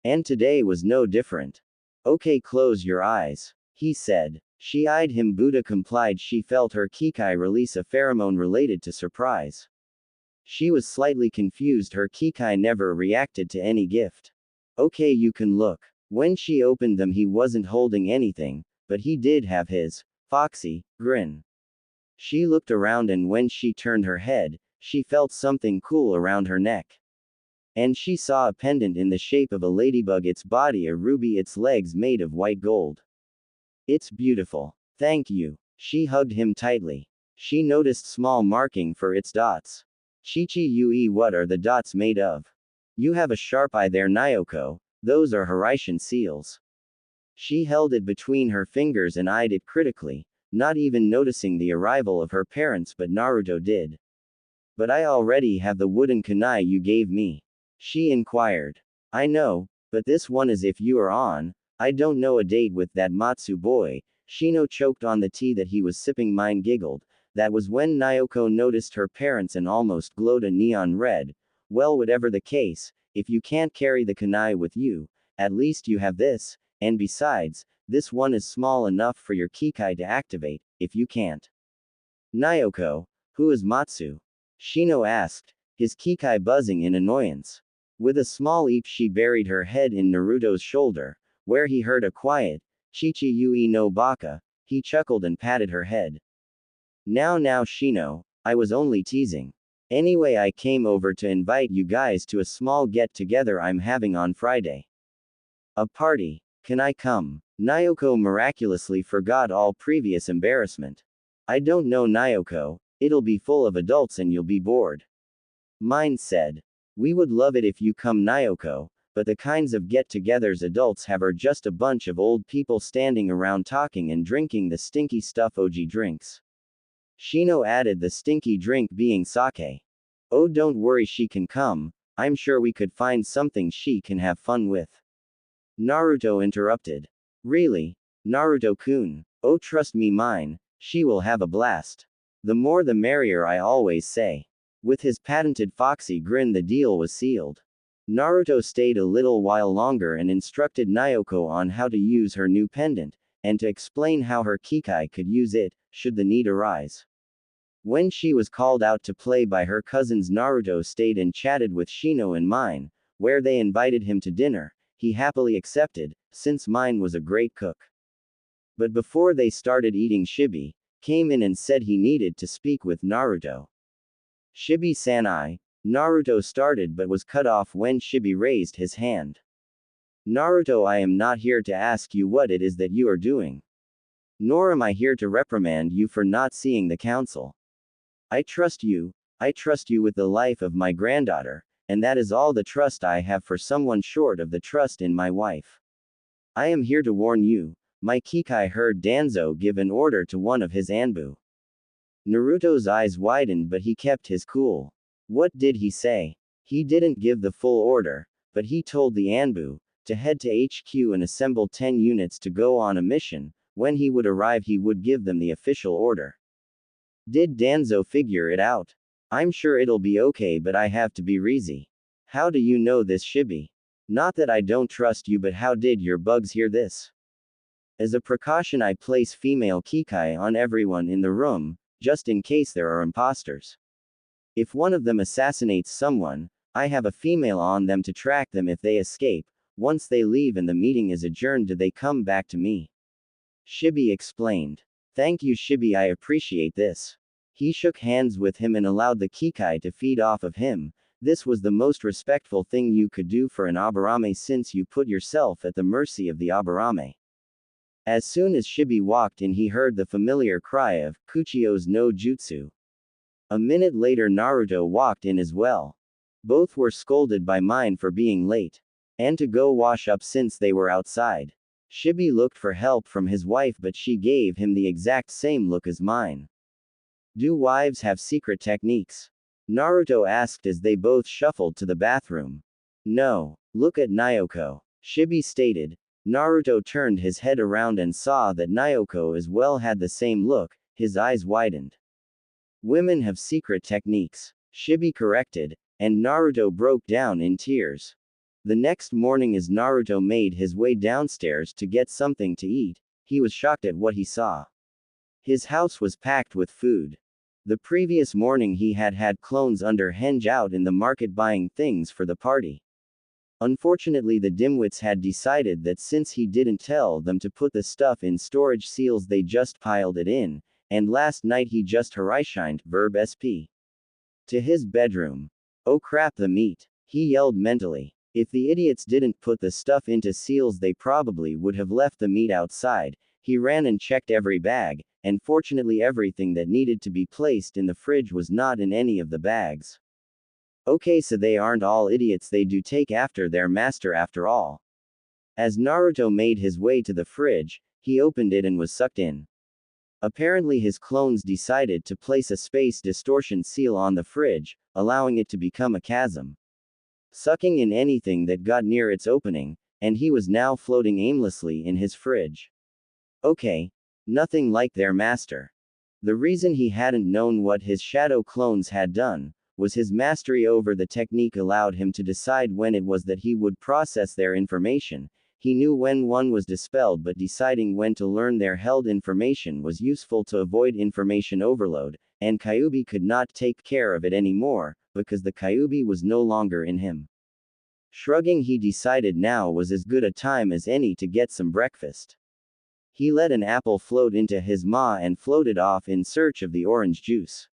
And today was no different. Okay, close your eyes, he said. She eyed him. Buddha complied. She felt her Kikai release a pheromone related to surprise. She was slightly confused. Her Kikai never reacted to any gift. Okay, you can look. When she opened them, he wasn't holding anything, but he did have his foxy grin. She looked around and when she turned her head, she felt something cool around her neck. And she saw a pendant in the shape of a ladybug, its body a ruby, its legs made of white gold. It's beautiful. Thank you. She hugged him tightly. She noticed small marking for its dots. Chichi-Yui, what are the dots made of? You have a sharp eye there Naoko, those are Harishan seals. She held it between her fingers and eyed it critically, not even noticing the arrival of her parents, but Naruto did. But I already have the wooden kunai you gave me. She inquired. I know, but this one is if you are on. I don't know a date with that Matsu boy. Shino choked on the tea that he was sipping. Mine giggled. That was when Naoko noticed her parents and almost glowed a neon red. Well, whatever the case, if you can't carry the kunai with you, at least you have this, and besides, this one is small enough for your Kikai to activate, if you can't. Naoko, who is Matsu? Shino asked, his Kikai buzzing in annoyance. With a small eep she buried her head in Naruto's shoulder, where he heard a quiet, Chichi-Yui no baka. He chuckled and patted her head. Now Shino, I was only teasing. Anyway, I came over to invite you guys to a small get-together I'm having on Friday. A party. Can I come? Naoko miraculously forgot all previous embarrassment. I don't know Naoko, it'll be full of adults and you'll be bored. Mine said. We would love it if you come Naoko, but the kinds of get-togethers adults have are just a bunch of old people standing around talking and drinking the stinky stuff OG drinks. Shino added, the stinky drink being sake. Oh, don't worry, she can come, I'm sure we could find something she can have fun with. Naruto interrupted. Really? Naruto-kun. Oh, trust me mine, she will have a blast. The more the merrier, I always say. With his patented foxy grin, the deal was sealed. Naruto stayed a little while longer and instructed Naoko on how to use her new pendant, and to explain how her Kikai could use it, should the need arise. When she was called out to play by her cousins, Naruto stayed and chatted with Shino and Mine, where they invited him to dinner. He happily accepted, since Mine was a great cook. But before they started eating, Shibi came in and said he needed to speak with Naruto. Shibi-sanai, Naruto started but was cut off when Shibi raised his hand. Naruto, I am not here to ask you what it is that you are doing. Nor am I here to reprimand you for not seeing the council. I trust you with the life of my granddaughter, and that is all the trust I have for someone short of the trust in my wife. I am here to warn you, my Kikai heard Danzo give an order to one of his Anbu. Naruto's eyes widened but he kept his cool. What did he say? He didn't give the full order, but he told the Anbu to head to HQ and assemble 10 units to go on a mission. When he would arrive he would give them the official order. Did Danzo figure it out? I'm sure it'll be okay, but I have to be Rizy. How do you know this, Shibi? Not that I don't trust you, but how did your bugs hear this? As a precaution, I place female Kikai on everyone in the room, just in case there are imposters. If one of them assassinates someone, I have a female on them to track them if they escape. Once they leave and the meeting is adjourned, they come back to me. Shibi explained. Thank you, Shibi, I appreciate this. He shook hands with him and allowed the Kikai to feed off of him. This was the most respectful thing you could do for an Aburame, since you put yourself at the mercy of the Aburame. As soon as Shibi walked in, he heard the familiar cry of Kuchio's no jutsu. A minute later, Naruto walked in as well. Both were scolded by Mine for being late, and to go wash up since they were outside. Shibi looked for help from his wife, but she gave him the exact same look as Mine. Do wives have secret techniques? Naruto asked as they both shuffled to the bathroom. No. Look at Nyoko, Shibi stated. Naruto turned his head around and saw that Nyoko as well had the same look. His eyes widened. Women have secret techniques, Shibi corrected, and Naruto broke down in tears. The next morning, as Naruto made his way downstairs to get something to eat, he was shocked at what he saw. His house was packed with food. The previous morning he had had clones under Henge out in the market buying things for the party. Unfortunately, the dimwits had decided that since he didn't tell them to put the stuff in storage seals, they just piled it in, and last night he just Harishined, verb sp. to his bedroom. Oh crap, the meat, he yelled mentally. If the idiots didn't put the stuff into seals, they probably would have left the meat outside. He ran and checked every bag, and fortunately everything that needed to be placed in the fridge was not in any of the bags. Okay, so they aren't all idiots, they do take after their master after all. As Naruto made his way to the fridge, he opened it and was sucked in. Apparently his clones decided to place a space distortion seal on the fridge, allowing it to become a chasm, sucking in anything that got near its opening, and he was now floating aimlessly in his fridge. Okay. Nothing like their master. The reason he hadn't known what his shadow clones had done was his mastery over the technique allowed him to decide when it was that he would process their information. He knew when one was dispelled, but deciding when to learn their held information was useful to avoid information overload, and Kyuubi could not take care of it anymore, because the Kyuubi was no longer in him. Shrugging, he decided now was as good a time as any to get some breakfast. He let an apple float into his maw and floated off in search of the orange juice.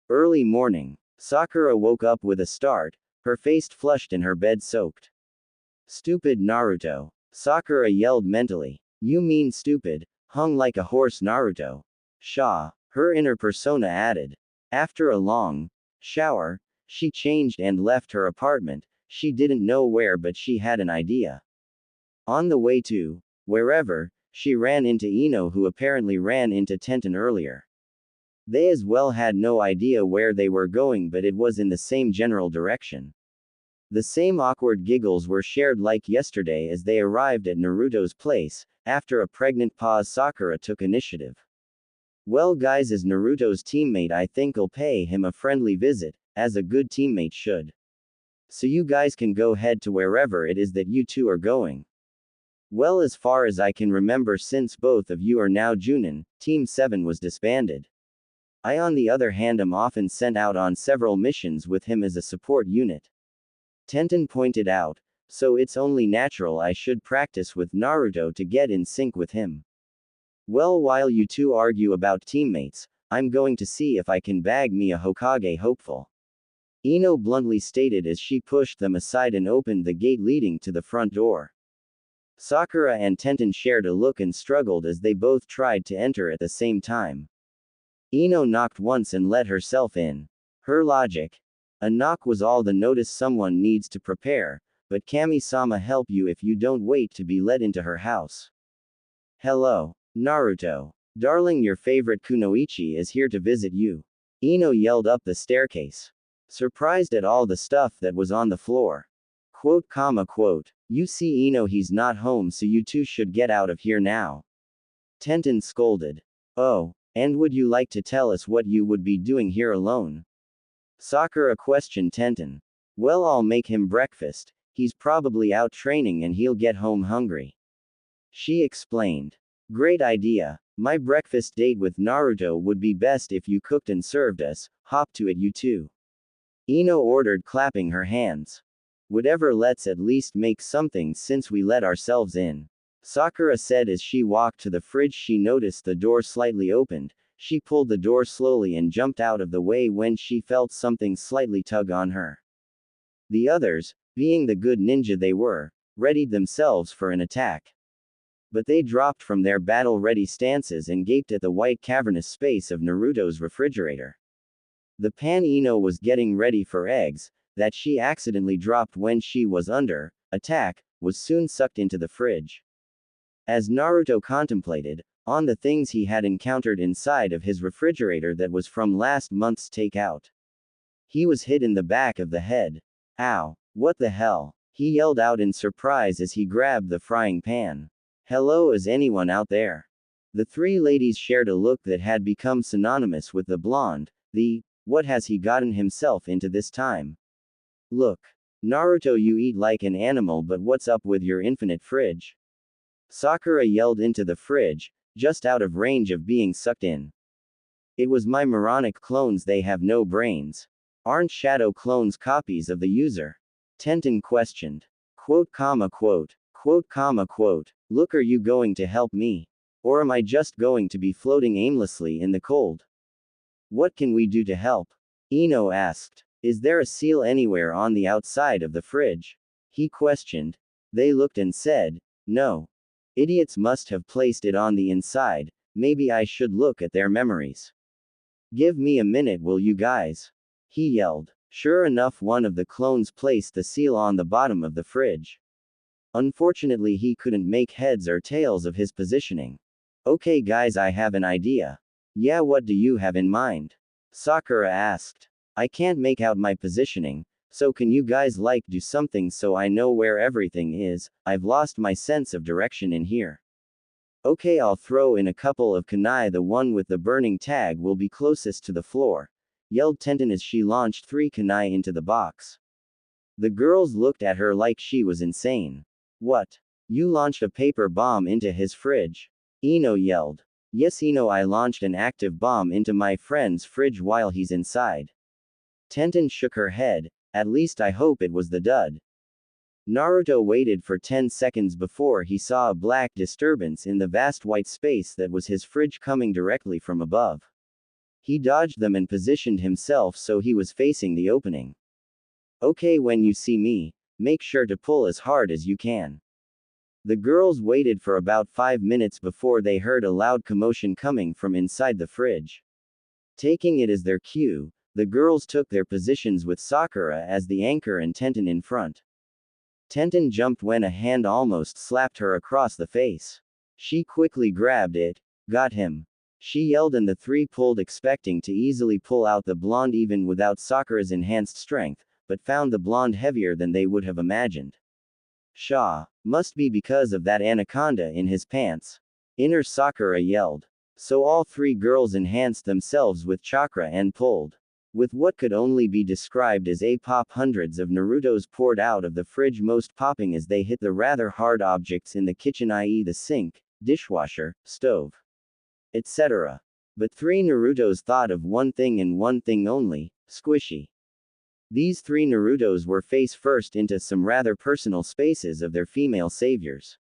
Early morning. Sakura woke up with a start, her face flushed and her bed soaked. Stupid Naruto. Sakura yelled mentally. You mean stupid, hung like a horse, Naruto. Shaw. Her inner persona added. After a long shower, she changed and left her apartment. She didn't know where, but she had an idea. On the way to wherever, she ran into Ino, who apparently ran into Tenten earlier. They as well had no idea where they were going, but it was in the same general direction. The same awkward giggles were shared like yesterday as they arrived at Naruto's place. After a pregnant pause, Sakura took initiative. Well guys, as Naruto's teammate, I think I'll pay him a friendly visit, as a good teammate should. So you guys can go head to wherever it is that you two are going. Well, as far as I can remember, since both of you are now Junin, Team 7 was disbanded. I on the other hand am often sent out on several missions with him as a support unit. Tenten pointed out, so it's only natural I should practice with Naruto to get in sync with him. Well, while you two argue about teammates, I'm going to see if I can bag me a Hokage hopeful. Ino bluntly stated as she pushed them aside and opened the gate leading to the front door. Sakura and Tenten shared a look and struggled as they both tried to enter at the same time. Ino knocked once and let herself in. Her logic. A knock was all the notice someone needs to prepare, but Kami-sama help you if you don't wait to be let into her house. Hello, Naruto. Darling, your favorite Kunoichi is here to visit you. Ino yelled up the staircase, surprised at all the stuff that was on the floor. Quote, quote. You see, Ino, he's not home, so you two should get out of here now. Tenten scolded. Oh, And would you like to tell us what you would be doing here alone? Sakura questioned Tenten. Well, I'll make him breakfast. He's probably out training and he'll get home hungry. She explained. Great idea. My breakfast date with Naruto would be best if you cooked and served us. Hop to it, you two. Ino ordered, clapping her hands. Whatever, let's at least make something since we let ourselves in. Sakura said as she walked to the fridge. She noticed the door slightly opened. She pulled the door slowly and jumped out of the way when she felt something slightly tug on her. The others, being the good ninja they were, readied themselves for an attack. But they dropped from their battle-ready stances and gaped at the white cavernous space of Naruto's refrigerator. The pan Ino was getting ready for eggs, that she accidentally dropped when she was under attack, was soon sucked into the fridge. As Naruto contemplated on the things he had encountered inside of his refrigerator that was from last month's takeout, he was hit in the back of the head. Ow! What the hell? He yelled out in surprise as he grabbed the frying pan. Hello, is anyone out there? The three ladies shared a look that had become synonymous with the blonde. What has he gotten himself into this time? Look. Naruto, you eat like an animal, but what's up with your infinite fridge? Sakura yelled into the fridge, just out of range of being sucked in. It was my moronic clones, they have no brains. Aren't shadow clones copies of the user? Tenten questioned. Quote, comma, quote. Quote, comma, quote. Look, are you going to help me? Or am I just going to be floating aimlessly in the cold? What can we do to help? Ino asked. Is there a seal anywhere on the outside of the fridge? He questioned. They looked and said, no. Idiots must have placed it on the inside. Maybe I should look at their memories. Give me a minute, will you guys? He yelled. Sure enough, one of the clones placed the seal on the bottom of the fridge. Unfortunately, he couldn't make heads or tails of his positioning. Okay guys, I have an idea. Yeah, what do you have in mind? Sakura asked. I can't make out my positioning, so can you guys do something so I know where everything is? I've lost my sense of direction in here. Okay, I'll throw in a couple of kunai. The one with the burning tag will be closest to the floor, yelled Tenten as she launched 3 kunai into the box. The girls looked at her like she was insane. What? You launched a paper bomb into his fridge? Ino yelled. Yes, Ino, I launched an active bomb into my friend's fridge while he's inside. Tenten shook her head. At least I hope it was the dud. Naruto waited for 10 seconds before he saw a black disturbance in the vast white space that was his fridge coming directly from above. He dodged them and positioned himself so he was facing the opening. Okay, when you see me, make sure to pull as hard as you can. The girls waited for about 5 minutes before they heard a loud commotion coming from inside the fridge. Taking it as their cue, the girls took their positions with Sakura as the anchor and Tenten in front. Tenten jumped when a hand almost slapped her across the face. She quickly grabbed it. Got him. She yelled and the three pulled, expecting to easily pull out the blonde even without Sakura's enhanced strength, but found the blonde heavier than they would have imagined. Shaw. Must be because of that anaconda in his pants. Inner Sakura yelled. So all 3 girls enhanced themselves with chakra and pulled. With what could only be described as a pop, hundreds of Narutos poured out of the fridge, most popping as they hit the rather hard objects in the kitchen, i.e. the sink, dishwasher, stove, etc. But 3 Narutos thought of one thing and one thing only: squishy. These 3 Narutos were face first into some rather personal spaces of their female saviors.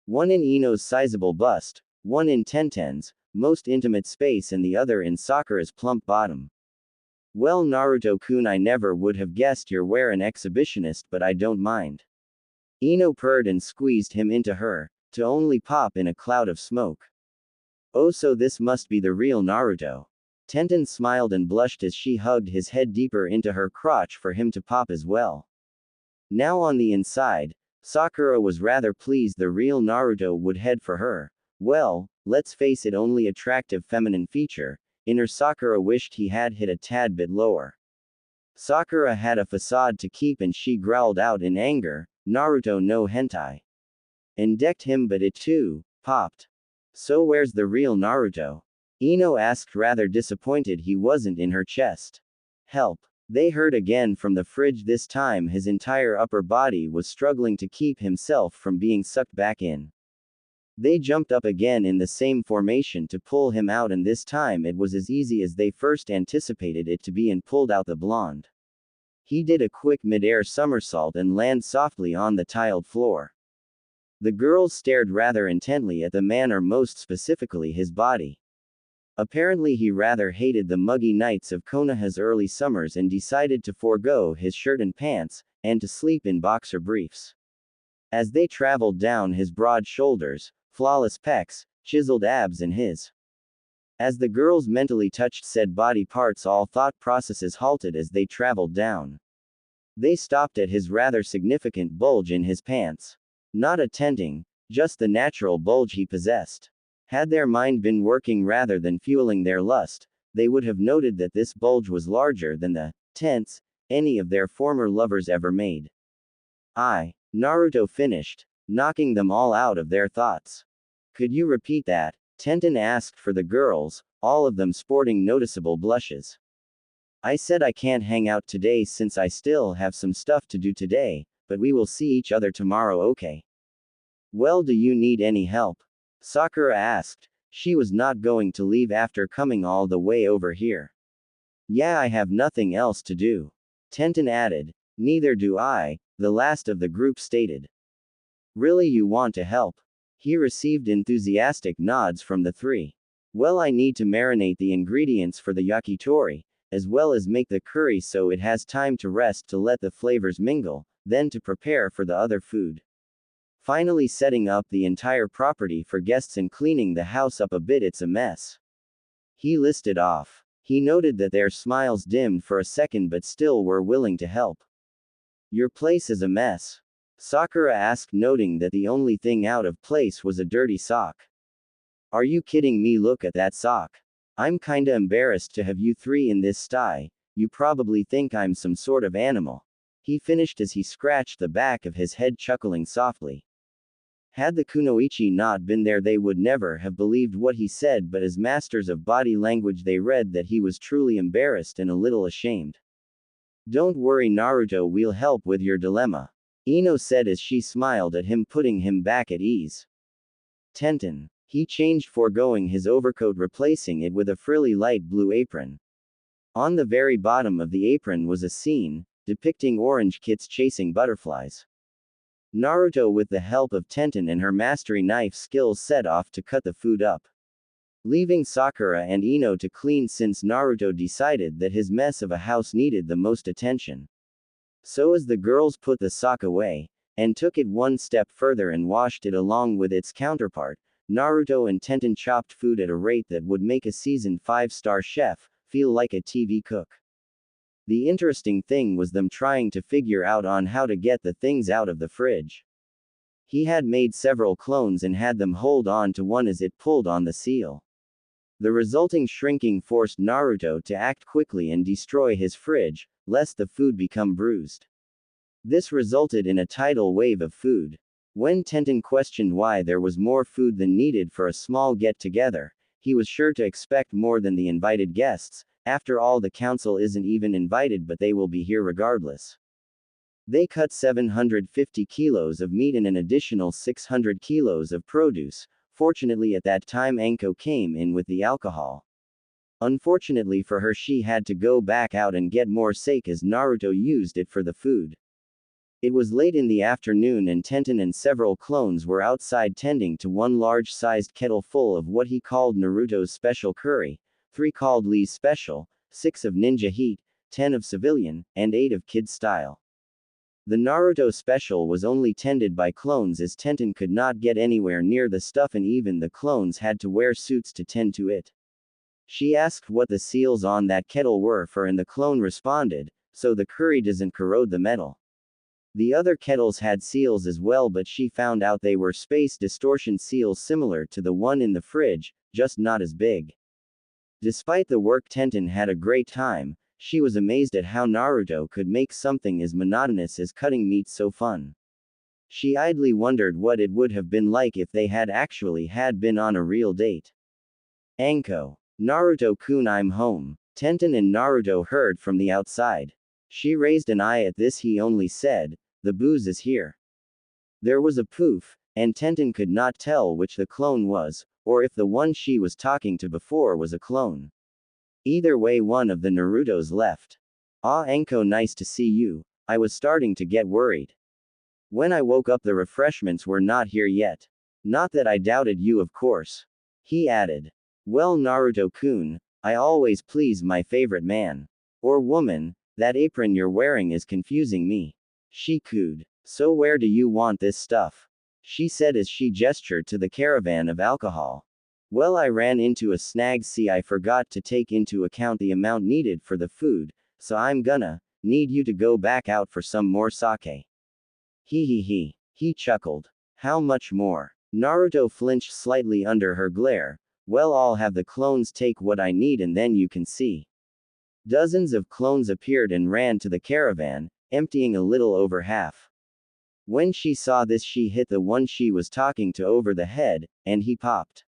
One in Ino's sizable bust, one in Tenten's most intimate space, and the other in Sakura's plump bottom. Well, Naruto-kun, I never would have guessed you're an exhibitionist, but I don't mind. Ino purred and squeezed him into her, to only pop in a cloud of smoke. Oh, so this must be the real Naruto. Tenten smiled and blushed as she hugged his head deeper into her crotch for him to pop as well. Now on the inside, Sakura was rather pleased the real Naruto would head for her. Well, let's face it, only attractive feminine feature. Inner Sakura wished he had hit a tad bit lower. Sakura had a facade to keep and she growled out in anger, Naruto no hentai. And decked him, but it too popped. So where's the real Naruto? Ino asked, rather disappointed he wasn't in her chest. Help. They heard again from the fridge. This time his entire upper body was struggling to keep himself from being sucked back in. They jumped up again in the same formation to pull him out, and this time it was as easy as they first anticipated it to be and pulled out the blonde. He did a quick mid-air somersault and landed softly on the tiled floor. The girls stared rather intently at the man, or most specifically his body. Apparently he rather hated the muggy nights of Konoha's early summers and decided to forego his shirt and pants, and to sleep in boxer briefs. As they traveled down his broad shoulders, flawless pecs, chiseled abs and his. As the girls mentally touched said body parts, all thought processes halted as they traveled down. They stopped at his rather significant bulge in his pants. Not a tenting, just the natural bulge he possessed. Had their mind been working rather than fueling their lust, they would have noted that this bulge was larger than the tents any of their former lovers ever made. Naruto finished, knocking them all out of their thoughts. Could you repeat that? Tenten asked for the girls, all of them sporting noticeable blushes. I said I can't hang out today since I still have some stuff to do today, but we will see each other tomorrow, okay? Well, do you need any help? Sakura asked. She was not going to leave after coming all the way over here. Yeah, I have nothing else to do. Tenten added. Neither do I, the last of the group stated. Really, you want to help? He received enthusiastic nods from the three. Well, I need to marinate the ingredients for the yakitori, as well as make the curry so it has time to rest to let the flavors mingle, then to prepare for the other food. Finally, setting up the entire property for guests and cleaning the house up a bit, it's a mess. He listed off. He noted that their smiles dimmed for a second but still were willing to help. Your place is a mess. Sakura asked, noting that the only thing out of place was a dirty sock. Are you kidding me? Look at that sock. I'm kinda embarrassed to have you three in this sty. You probably think I'm some sort of animal. He finished as he scratched the back of his head, chuckling softly. Had the kunoichi not been there, they would never have believed what he said, but as masters of body language they read that he was truly embarrassed and a little ashamed. Don't worry Naruto, we'll help with your dilemma. Ino said as she smiled at him, putting him back at ease. Tenten. He changed, foregoing his overcoat, replacing it with a frilly light blue apron. On the very bottom of the apron was a scene, depicting orange kits chasing butterflies. Naruto, with the help of Tenten and her mastery knife skills, set off to cut the food up, leaving Sakura and Ino to clean since Naruto decided that his mess of a house needed the most attention. So as the girls put the sock away, and took it one step further and washed it along with its counterpart, Naruto and Tenten chopped food at a rate that would make a seasoned 5-star chef feel like a TV cook. The interesting thing was them trying to figure out on how to get the things out of the fridge. He had made several clones and had them hold on to one as it pulled on the seal. The resulting shrinking forced Naruto to act quickly and destroy his fridge, lest the food become bruised. This resulted in a tidal wave of food. When Tenten questioned why there was more food than needed for a small get-together, he was sure to expect more than the invited guests. After all, the council isn't even invited, but they will be here regardless. They cut 750 kilos of meat and an additional 600 kilos of produce. Fortunately, at that time Anko came in with the alcohol. Unfortunately for her, she had to go back out and get more sake as Naruto used it for the food. It was late in the afternoon and Tenten and several clones were outside tending to one large-sized kettle full of what he called Naruto's special curry, 3 called Lee's special, 6 of ninja heat, 10 of civilian, and 8 of kid style. The Naruto special was only tended by clones as Tenten could not get anywhere near the stuff and even the clones had to wear suits to tend to it. She asked what the seals on that kettle were for and the clone responded, so the curry doesn't corrode the metal. The other kettles had seals as well, but she found out they were space distortion seals similar to the one in the fridge, just not as big. Despite the work, Tenten had a great time. She was amazed at how Naruto could make something as monotonous as cutting meat so fun. She idly wondered what it would have been like if they had actually been on a real date. Anko. Naruto-kun, I'm home. Tenten and Naruto heard from the outside. She raised an eye at this. He only said, the booze is here. There was a poof, and Tenten could not tell which the clone was, or if the one she was talking to before was a clone. Either way, one of the Narutos left. Ah, Anko, nice to see you. I was starting to get worried. When I woke up, the refreshments were not here yet. Not that I doubted you, of course. He added. Well, Naruto-kun, I always please my favorite man. Or woman, that apron you're wearing is confusing me. She cooed. So where do you want this stuff? She said as she gestured to the caravan of alcohol. Well, I ran into a snag. See, I forgot to take into account the amount needed for the food, so I'm gonna need you to go back out for some more sake. He. He chuckled. How much more? Naruto flinched slightly under her glare. Well, I'll have the clones take what I need and then you can see. Dozens of clones appeared and ran to the caravan, emptying a little over half. When she saw this, she hit the one she was talking to over the head, and he popped.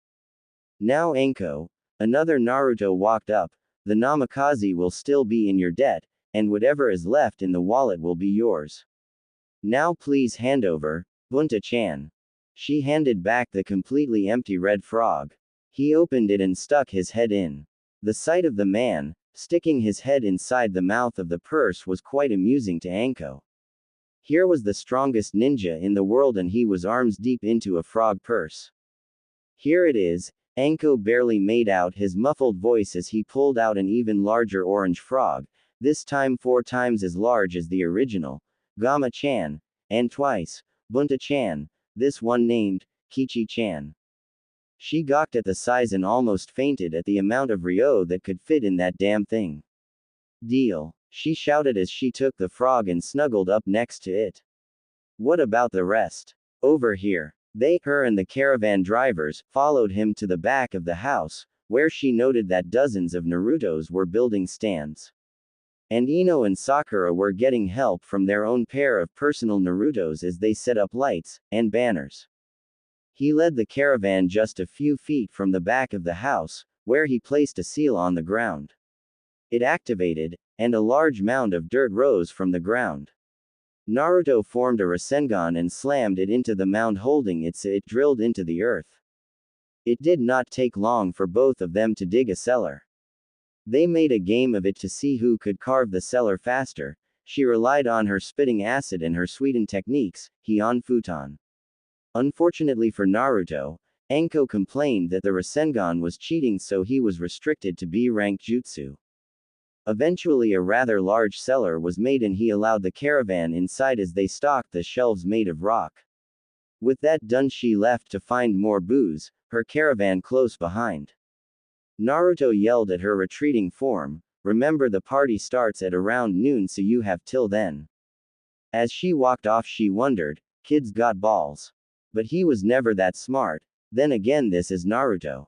Now, Anko, another Naruto walked up, the namikaze will still be in your debt, and whatever is left in the wallet will be yours. Now please hand over, Bunta-chan. She handed back the completely empty red frog. He opened it and stuck his head in. The sight of the man, sticking his head inside the mouth of the purse was quite amusing to Anko. Here was the strongest ninja in the world and he was arms deep into a frog purse. Here it is, Anko barely made out his muffled voice as he pulled out an even larger orange frog, this time 4 times as large as the original, Gama-chan, and twice, Bunta-chan, this one named, Kichi-chan. She gawked at the size and almost fainted at the amount of Ryo that could fit in that damn thing. Deal, she shouted as she took the frog and snuggled up next to it. What about the rest? Over here. Her and the caravan drivers followed him to the back of the house, where she noted that dozens of Narutos were building stands. And Ino and Sakura were getting help from their own pair of personal Narutos as they set up lights and banners. He led the caravan just a few feet from the back of the house, where he placed a seal on the ground. It activated, and a large mound of dirt rose from the ground. Naruto formed a Rasengan and slammed it into the mound, holding it so it drilled into the earth. It did not take long for both of them to dig a cellar. They made a game of it to see who could carve the cellar faster. She relied on her spitting acid and her sweetened techniques, Heian Futon. Unfortunately for Naruto, Anko complained that the Rasengan was cheating, so he was restricted to B-rank jutsu. Eventually a rather large cellar was made and he allowed the caravan inside as they stocked the shelves made of rock. With that done, she left to find more booze, her caravan close behind. Naruto yelled at her retreating form, remember the party starts at around noon, so you have till then. As she walked off she wondered, kids got balls. But he was never that smart. Then again, this is Naruto.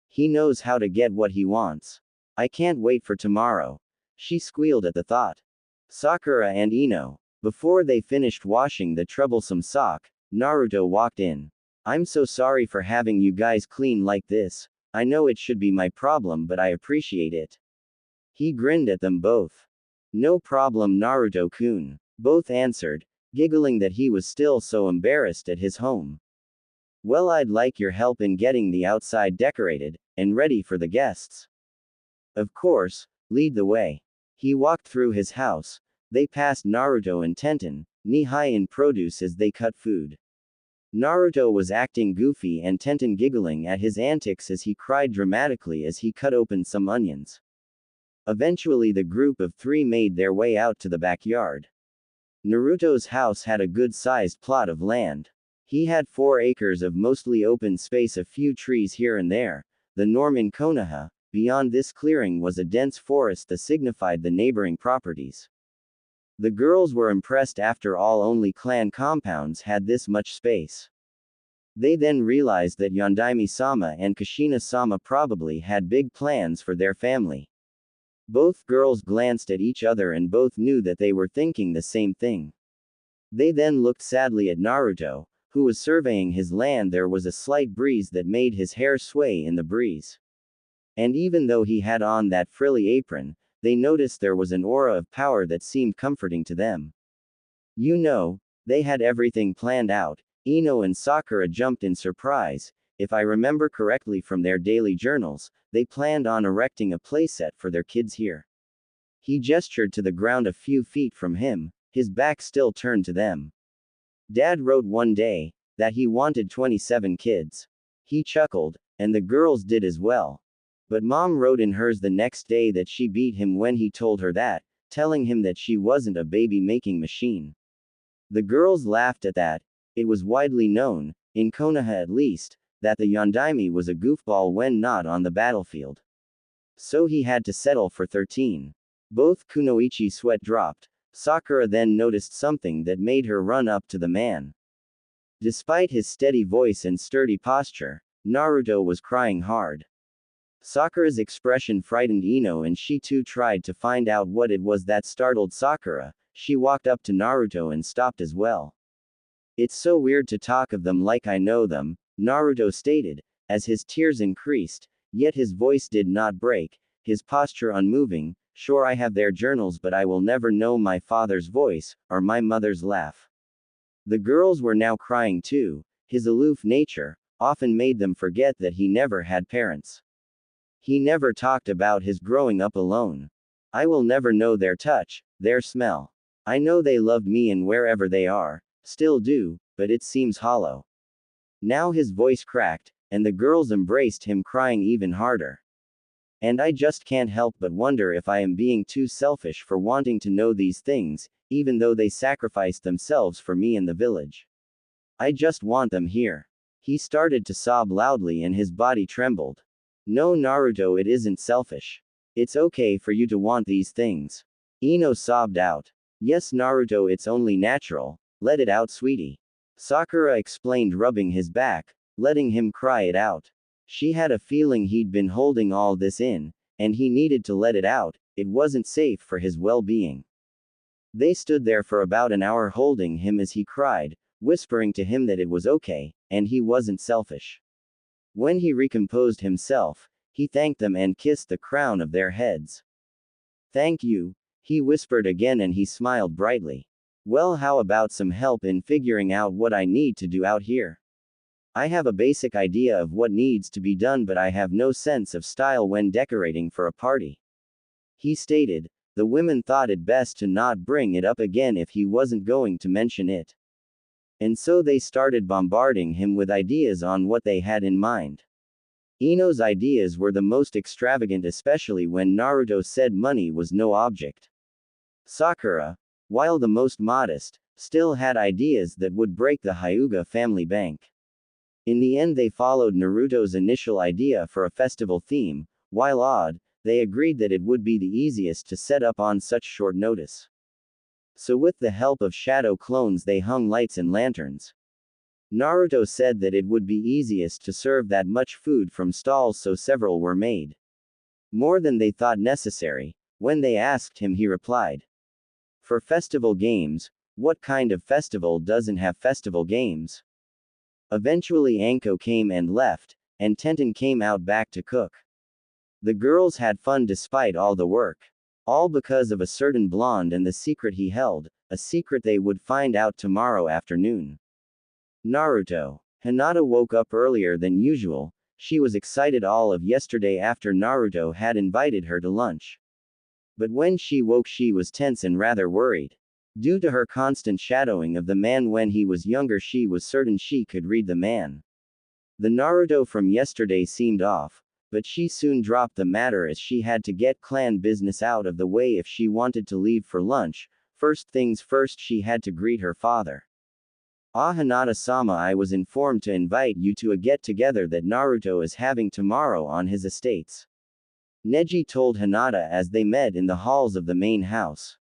He knows how to get what he wants. I can't wait for tomorrow. She squealed at the thought. Sakura and Ino. Before they finished washing the troublesome sock, Naruto walked in. I'm so sorry for having you guys clean like this. I know it should be my problem, but I appreciate it. He grinned at them both. No problem, Naruto-kun. Both answered, giggling that he was still so embarrassed at his home. Well, I'd like your help in getting the outside decorated and ready for the guests. Of course, lead the way. He walked through his house. They passed Naruto and Tenten, knee-high in produce as they cut food. Naruto was acting goofy and Tenten giggling at his antics as he cried dramatically as he cut open some onions. Eventually the group of 3 made their way out to the backyard. Naruto's house had a good-sized plot of land. He had 4 acres of mostly open space, a few trees here and there, the norm in Konoha. Beyond this clearing was a dense forest that signified the neighboring properties. The girls were impressed, after all only clan compounds had this much space. They then realized that Yondaime-sama and Kushina-sama probably had big plans for their family. Both girls glanced at each other and both knew that they were thinking the same thing. They then looked sadly at Naruto, who was surveying his land. There was a slight breeze that made his hair sway in the breeze. And even though he had on that frilly apron, they noticed there was an aura of power that seemed comforting to them. You know, they had everything planned out. Ino and Sakura jumped in surprise. If I remember correctly from their daily journals, they planned on erecting a playset for their kids here. He gestured to the ground a few feet from him, his back still turned to them. Dad wrote one day that he wanted 27 kids. He chuckled, and the girls did as well. But Mom wrote in hers the next day that she beat him when he told her that, telling him that she wasn't a baby-making machine. The girls laughed at that. It was widely known, in Konoha at least, that the Yondaime was a goofball when not on the battlefield. So he had to settle for 13. Both Kunoichi's sweat dropped. Sakura then noticed something that made her run up to the man. Despite his steady voice and sturdy posture, Naruto was crying hard. Sakura's expression frightened Ino and she too tried to find out what it was that startled Sakura. She walked up to Naruto and stopped as well. It's so weird to talk of them like I know them, Naruto stated, as his tears increased, yet his voice did not break, his posture unmoving. Sure, I have their journals, but I will never know my father's voice, or my mother's laugh. The girls were now crying too. His aloof nature often made them forget that he never had parents. He never talked about his growing up alone. I will never know their touch, their smell. I know they loved me and wherever they are, still do, but it seems hollow. Now his voice cracked, and the girls embraced him, crying even harder. And I just can't help but wonder if I am being too selfish for wanting to know these things, even though they sacrificed themselves for me and the village. I just want them here. He started to sob loudly and his body trembled. No, Naruto, it isn't selfish. It's okay for you to want these things. Ino sobbed out. Yes, Naruto, it's only natural. Let it out, sweetie. Sakura explained, rubbing his back, letting him cry it out. She had a feeling he'd been holding all this in, and he needed to let it out. It wasn't safe for his well-being. They stood there for about an hour holding him as he cried, whispering to him that it was okay, and he wasn't selfish. When he recomposed himself, he thanked them and kissed the crown of their heads. Thank you, he whispered again, and he smiled brightly. Well, how about some help in figuring out what I need to do out here? I have a basic idea of what needs to be done, but I have no sense of style when decorating for a party. He stated. The women thought it best to not bring it up again if he wasn't going to mention it. And so they started bombarding him with ideas on what they had in mind. Ino's ideas were the most extravagant, especially when Naruto said money was no object. Sakura, while the most modest, still had ideas that would break the Hyuga family bank. In the end, they followed Naruto's initial idea for a festival theme. While odd, they agreed that it would be the easiest to set up on such short notice. So with the help of shadow clones they hung lights and lanterns. Naruto said that it would be easiest to serve that much food from stalls, so several were made. More than they thought necessary. When they asked him, he replied. For festival games, what kind of festival doesn't have festival games? Eventually Anko came and left, and Tenten came out back to cook. The girls had fun despite all the work. All because of a certain blonde and the secret he held, a secret they would find out tomorrow afternoon. Naruto. Hinata woke up earlier than usual. She was excited all of yesterday after Naruto had invited her to lunch. But when she woke, she was tense and rather worried. Due to her constant shadowing of the man when he was younger, she was certain she could read the man. The Naruto from yesterday seemed off, but she soon dropped the matter as she had to get clan business out of the way if she wanted to leave for lunch. First things first, she had to greet her father. Ah, Hinata-sama, I was informed to invite you to a get-together that Naruto is having tomorrow on his estates. Neji told Hinata as they met in the halls of the main house.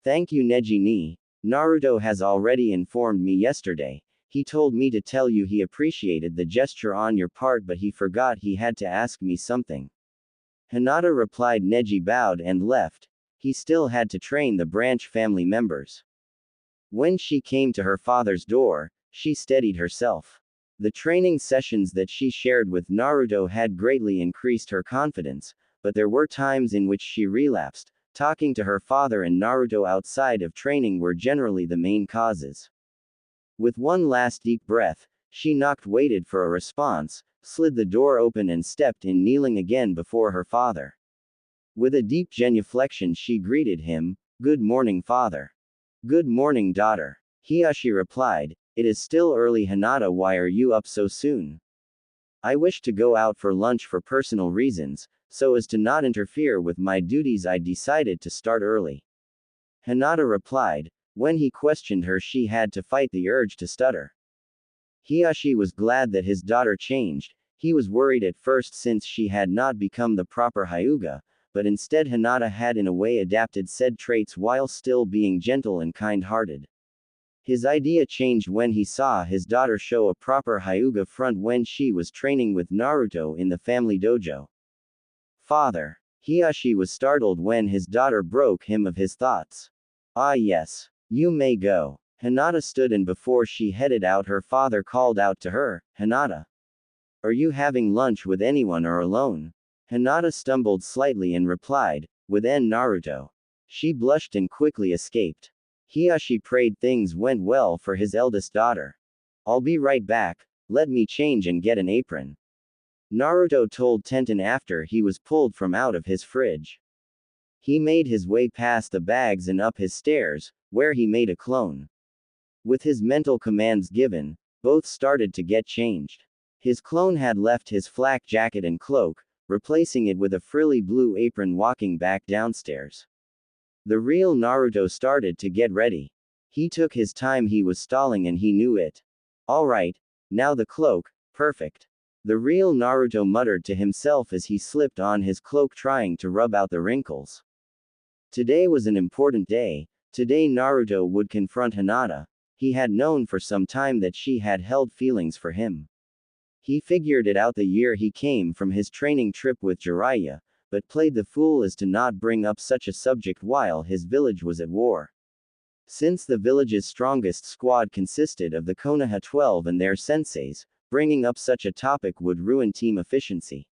Thank you, Neji-ni. Naruto has already informed me yesterday. He told me to tell you he appreciated the gesture on your part, but he forgot he had to ask me something. Hinata replied. Neji bowed and left. He still had to train the branch family members. When she came to her father's door, she steadied herself. The training sessions that she shared with Naruto had greatly increased her confidence, but there were times in which she relapsed. Talking to her father and Naruto outside of training were generally the main causes. With one last deep breath, she waited for a response, slid the door open and stepped in, kneeling again before her father. With a deep genuflection she greeted him, "Good morning, father." "Good morning, daughter." Hiyashi replied, "It is still early, Hinata. Why are you up so soon?" "I wish to go out for lunch for personal reasons, so as to not interfere with my duties. I decided to start early," Hinata replied. When he questioned her, she had to fight the urge to stutter. Hiyashi was glad that his daughter changed. He was worried at first since she had not become the proper Hyuga, but instead Hinata had in a way adapted said traits while still being gentle and kind-hearted. His idea changed when he saw his daughter show a proper Hyuga front when she was training with Naruto in the family dojo. "Father." Hiyashi was startled when his daughter broke him of his thoughts. "Ah yes. You may go." Hinata stood, and before she headed out her father called out to her, "Hinata. Are you having lunch with anyone or alone?" Hinata stumbled slightly and replied, "With Naruto." She blushed and quickly escaped. Hiyashi prayed things went well for his eldest daughter. "I'll be right back, let me change and get an apron," Naruto told Tenten after he was pulled from out of his fridge. He made his way past the bags and up his stairs, where he made a clone. With his mental commands given, both started to get changed. His clone had left his flak jacket and cloak, replacing it with a frilly blue apron, walking back downstairs. The real Naruto started to get ready. He took his time, he was stalling and he knew it. "Alright, now the cloak, perfect." The real Naruto muttered to himself as he slipped on his cloak, trying to rub out the wrinkles. Today was an important day. Today Naruto would confront Hinata. He had known for some time that she had held feelings for him. He figured it out the year he came from his training trip with Jiraiya, but played the fool as to not bring up such a subject while his village was at war. Since the village's strongest squad consisted of the Konoha 12 and their senseis, bringing up such a topic would ruin team efficiency.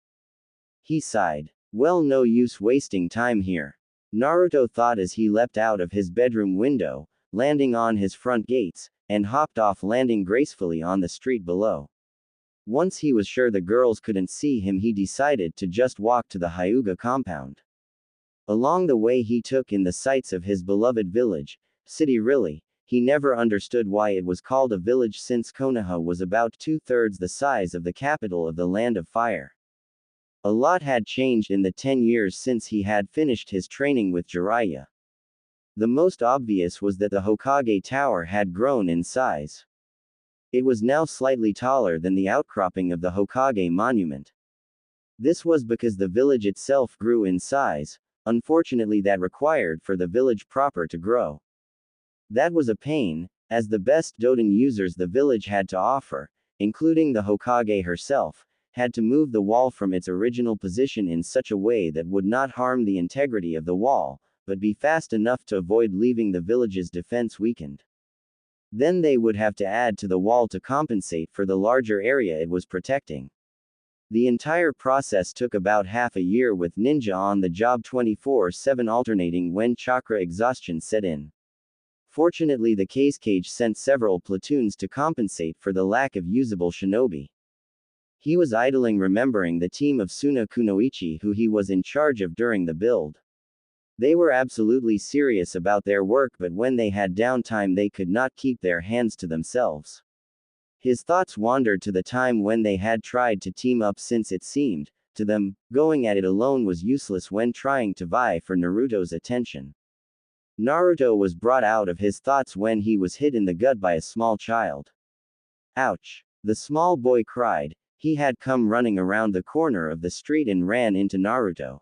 He sighed. "Well, no use wasting time here," Naruto thought as he leapt out of his bedroom window, landing on his front gates, and hopped off, landing gracefully on the street below. Once he was sure the girls couldn't see him, he decided to just walk to the Hyuga compound. Along the way he took in the sights of his beloved village, city. Really, he never understood why it was called a village since Konoha was about 2/3 the size of the capital of the Land of Fire. A lot had changed in the 10 years since he had finished his training with Jiraiya. The most obvious was that the Hokage Tower had grown in size. It was now slightly taller than the outcropping of the Hokage monument. This was because the village itself grew in size. Unfortunately, that required for the village proper to grow. That was a pain, as the best Doden users the village had to offer, including the Hokage herself, had to move the wall from its original position in such a way that would not harm the integrity of the wall, but be fast enough to avoid leaving the village's defense weakened. Then they would have to add to the wall to compensate for the larger area it was protecting. The entire process took about half a year, with ninja on the job 24/7, alternating when chakra exhaustion set in. Fortunately, the Kazekage sent several platoons to compensate for the lack of usable shinobi. He was idling, remembering the team of Suna Kunoichi who he was in charge of during the build. They were absolutely serious about their work, but when they had downtime they could not keep their hands to themselves. His thoughts wandered to the time when they had tried to team up, since it seemed, to them, going at it alone was useless when trying to vie for Naruto's attention. Naruto was brought out of his thoughts when he was hit in the gut by a small child. Ouch! The small boy cried. He had come running around the corner of the street and ran into Naruto.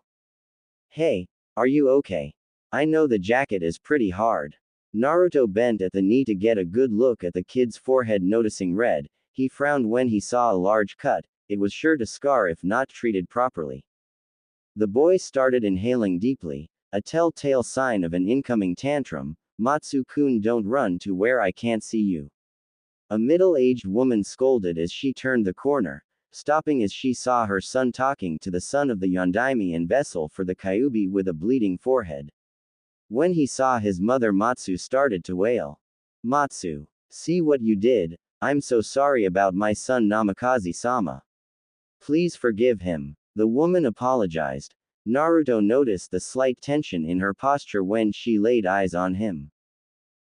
"Hey, are you okay? I know the jacket is pretty hard." Naruto bent at the knee to get a good look at the kid's forehead. Noticing red, he frowned when he saw a large cut. It was sure to scar if not treated properly. The boy started inhaling deeply, a telltale sign of an incoming tantrum. "Matsu-kun, don't run to where I can't see you." A middle-aged woman scolded as she turned the corner, stopping as she saw her son talking to the son of the Yondaime and vessel for the Kyubi with a bleeding forehead. When he saw his mother, Matsu started to wail. Matsu, see what you did. I'm so sorry about my son Namikaze-sama. Please forgive him. The woman apologized. Naruto noticed the slight tension in her posture when she laid eyes on him.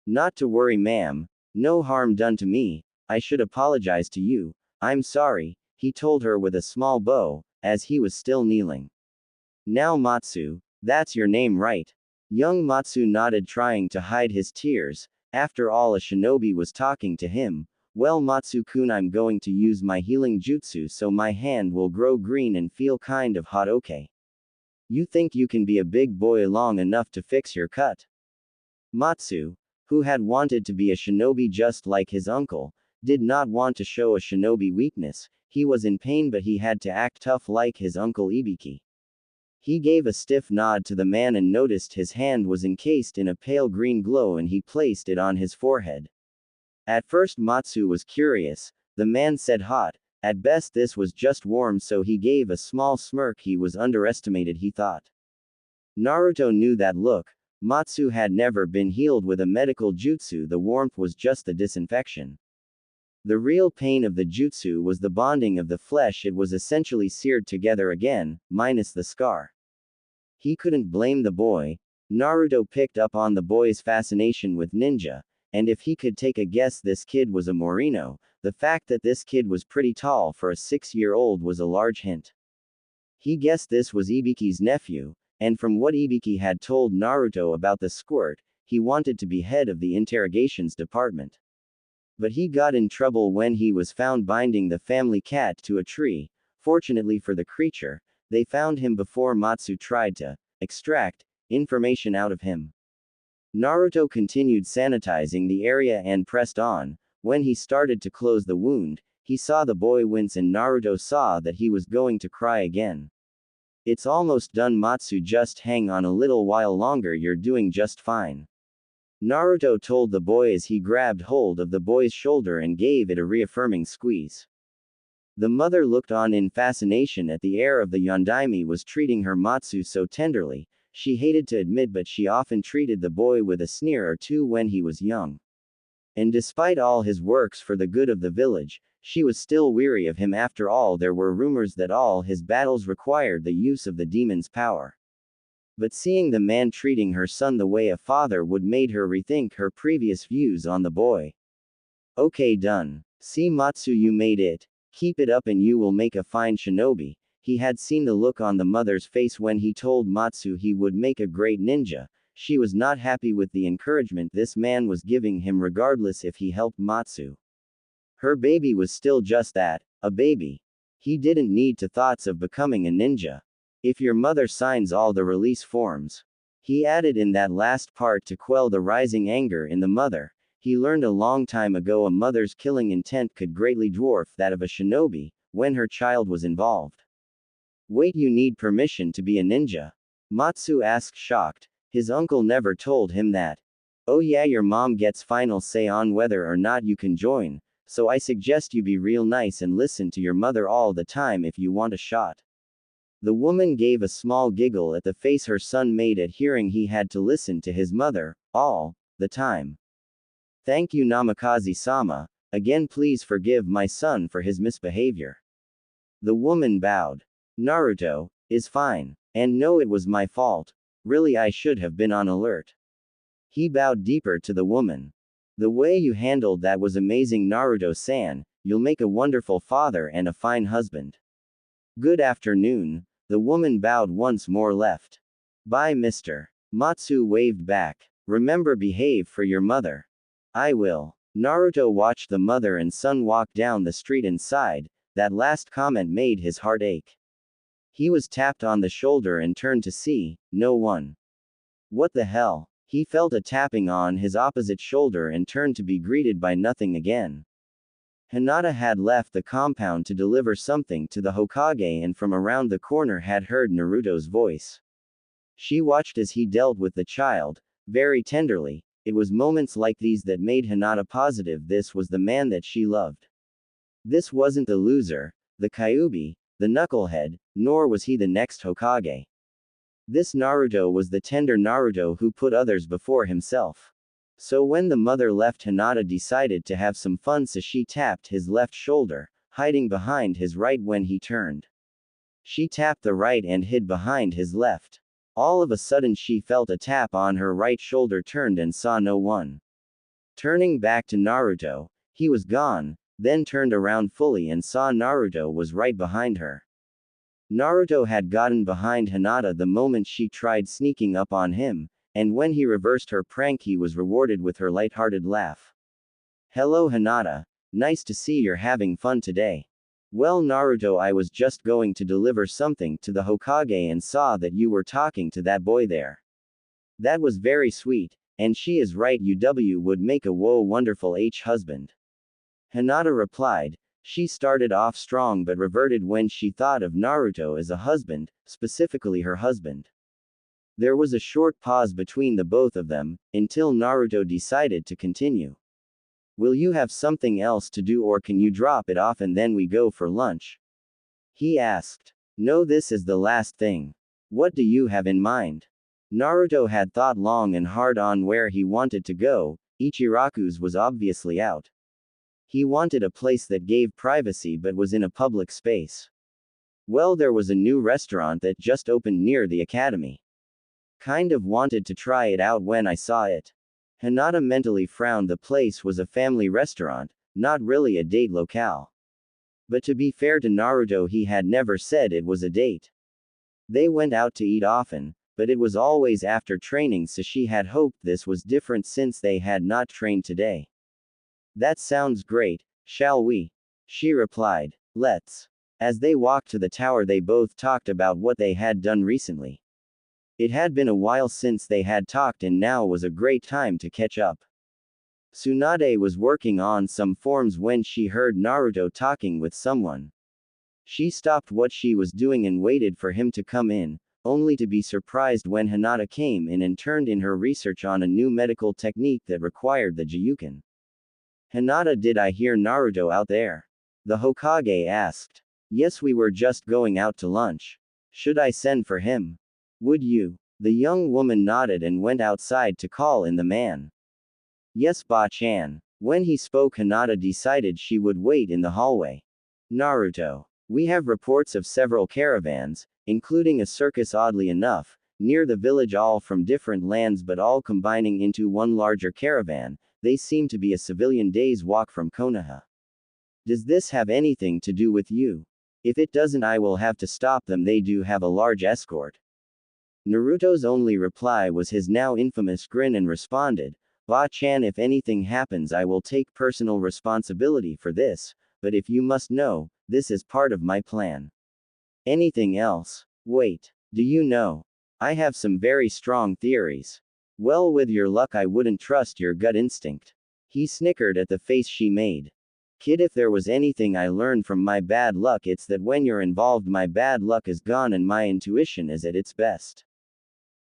Not to worry, ma'am. No harm done to me. I should apologize to you. I'm sorry, he told her with a small bow, as he was still kneeling. Now Matsu, that's your name, right? Young Matsu nodded, trying to hide his tears. After all, a shinobi was talking to him. Well, Matsu-kun, I'm going to use my healing jutsu so my hand will grow green and feel kind of hot, okay? You think you can be a big boy long enough to fix your cut? Matsu, who had wanted to be a shinobi just like his uncle, did not want to show a shinobi weakness. He was in pain, but he had to act tough like his uncle Ibiki. He gave a stiff nod to the man and noticed his hand was encased in a pale green glow, and he placed it on his forehead. At first Matsu was curious. The man said hot. At best this was just warm, so he gave a small smirk. He was underestimated, he thought. Naruto knew that look. Matsu had never been healed with a medical jutsu. The warmth was just the disinfection. The real pain of the jutsu was the bonding of the flesh. It was essentially seared together again, minus the scar. He couldn't blame the boy. Naruto picked up on the boy's fascination with ninja, and if he could take a guess, this kid was a Morino. The fact that this kid was pretty tall for a 6-year-old was a large hint. He guessed this was Ibiki's nephew, and from what Ibiki had told Naruto about the squirt, he wanted to be head of the interrogations department. But he got in trouble when he was found binding the family cat to a tree. Fortunately for the creature, they found him before Matsu tried to extract information out of him. Naruto continued sanitizing the area and pressed on. When he started to close the wound, he saw the boy wince, and Naruto saw that he was going to cry again. It's almost done, Matsu, just hang on a little while longer, you're doing just fine. Naruto told the boy as he grabbed hold of the boy's shoulder and gave it a reaffirming squeeze. The mother looked on in fascination at the air of the Yondaime was treating her Matsu so tenderly. She hated to admit, but she often treated the boy with a sneer or two when he was young. And despite all his works for the good of the village, she was still weary of him. After all, there were rumors that all his battles required the use of the demon's power. But seeing the man treating her son the way a father would made her rethink her previous views on the boy. Okay, done. See, Matsu, you made it. Keep it up and you will make a fine shinobi. He had seen the look on the mother's face when he told Matsu he would make a great ninja. She was not happy with the encouragement this man was giving him, regardless if he helped Matsu. Her baby was still just that, a baby. He didn't need to thoughts of becoming a ninja. If your mother signs all the release forms. He added in that last part to quell the rising anger in the mother. He learned a long time ago a mother's killing intent could greatly dwarf that of a shinobi, when her child was involved. Wait, you need permission to be a ninja? Matsu asked, shocked. His uncle never told him that. Oh yeah, your mom gets final say on whether or not you can join, so I suggest you be real nice and listen to your mother all the time if you want a shot. The woman gave a small giggle at the face her son made at hearing he had to listen to his mother, all the time. Thank you, Namikaze-sama. Again, please forgive my son for his misbehavior. The woman bowed. Naruto is fine. And no, it was my fault. Really, I should have been on alert. He bowed deeper to the woman. The way you handled that was amazing, Naruto-san. You'll make a wonderful father and a fine husband. Good afternoon. The woman bowed once more, left. Bye, Mr. Matsu waved back. Remember, behave for your mother. I will. Naruto watched the mother and son walk down the street and sighed. That last comment made his heart ache. He was tapped on the shoulder and turned to see no one. What the hell? He felt a tapping on his opposite shoulder and turned to be greeted by nothing again. Hinata had left the compound to deliver something to the Hokage and from around the corner had heard Naruto's voice. She watched as he dealt with the child, very tenderly. It was moments like these that made Hinata positive this was the man that she loved. This wasn't the loser, the Kyuubi, the knucklehead, nor was he the next Hokage. This Naruto was the tender Naruto who put others before himself. So when the mother left, Hinata decided to have some fun, so she tapped his left shoulder, hiding behind his right when he turned. She tapped the right and hid behind his left. All of a sudden she felt a tap on her right shoulder, turned and saw no one. Turning back to Naruto, he was gone, then turned around fully and saw Naruto was right behind her. Naruto had gotten behind Hinata the moment she tried sneaking up on him, and when he reversed her prank he was rewarded with her light-hearted laugh. "Hello Hinata, nice to see you're having fun today. Well Naruto, I was just going to deliver something to the Hokage and saw that you were talking to that boy there. That was very sweet, and she is right, UW would make a wonderful husband." Hinata replied. She started off strong but reverted when she thought of Naruto as a husband, specifically her husband. There was a short pause between the both of them, until Naruto decided to continue. "Will you have something else to do or can you drop it off and then we go for lunch?" he asked. "No, this is the last thing. What do you have in mind?" Naruto had thought long and hard on where he wanted to go. Ichiraku's was obviously out. He wanted a place that gave privacy but was in a public space. Well, there was a new restaurant that just opened near the academy. Kind of wanted to try it out when I saw it. Hinata mentally frowned. The place was a family restaurant, not really a date locale. But to be fair to Naruto, he had never said it was a date. They went out to eat often, but it was always after training, so she had hoped this was different since they had not trained today. "That sounds great, shall we?" she replied. "Let's." As they walked to the tower, they both talked about what they had done recently. It had been a while since they had talked and now was a great time to catch up. Tsunade was working on some forms when she heard Naruto talking with someone. She stopped what she was doing and waited for him to come in, only to be surprised when Hinata came in and turned in her research on a new medical technique that required the Jiyuken. "Hinata, did I hear Naruto out there?" the Hokage asked. "Yes, we were just going out to lunch. Should I send for him?" "Would you?" The young woman nodded and went outside to call in the man. "Yes, Ba-chan." When he spoke, Hinata decided she would wait in the hallway. "Naruto. We have reports of several caravans, including a circus oddly enough, near the village, all from different lands but all combining into one larger caravan. They seem to be a civilian day's walk from Konoha. Does this have anything to do with you? If it doesn't, I will have to stop them. They do have a large escort." Naruto's only reply was his now infamous grin and responded, "Ba-chan, if anything happens I will take personal responsibility for this, but if you must know, this is part of my plan." "Anything else?" "Wait. Do you know? I have some very strong theories." "Well, with your luck I wouldn't trust your gut instinct." He snickered at the face she made. "Kid, if there was anything I learned from my bad luck, it's that when you're involved my bad luck is gone and my intuition is at its best.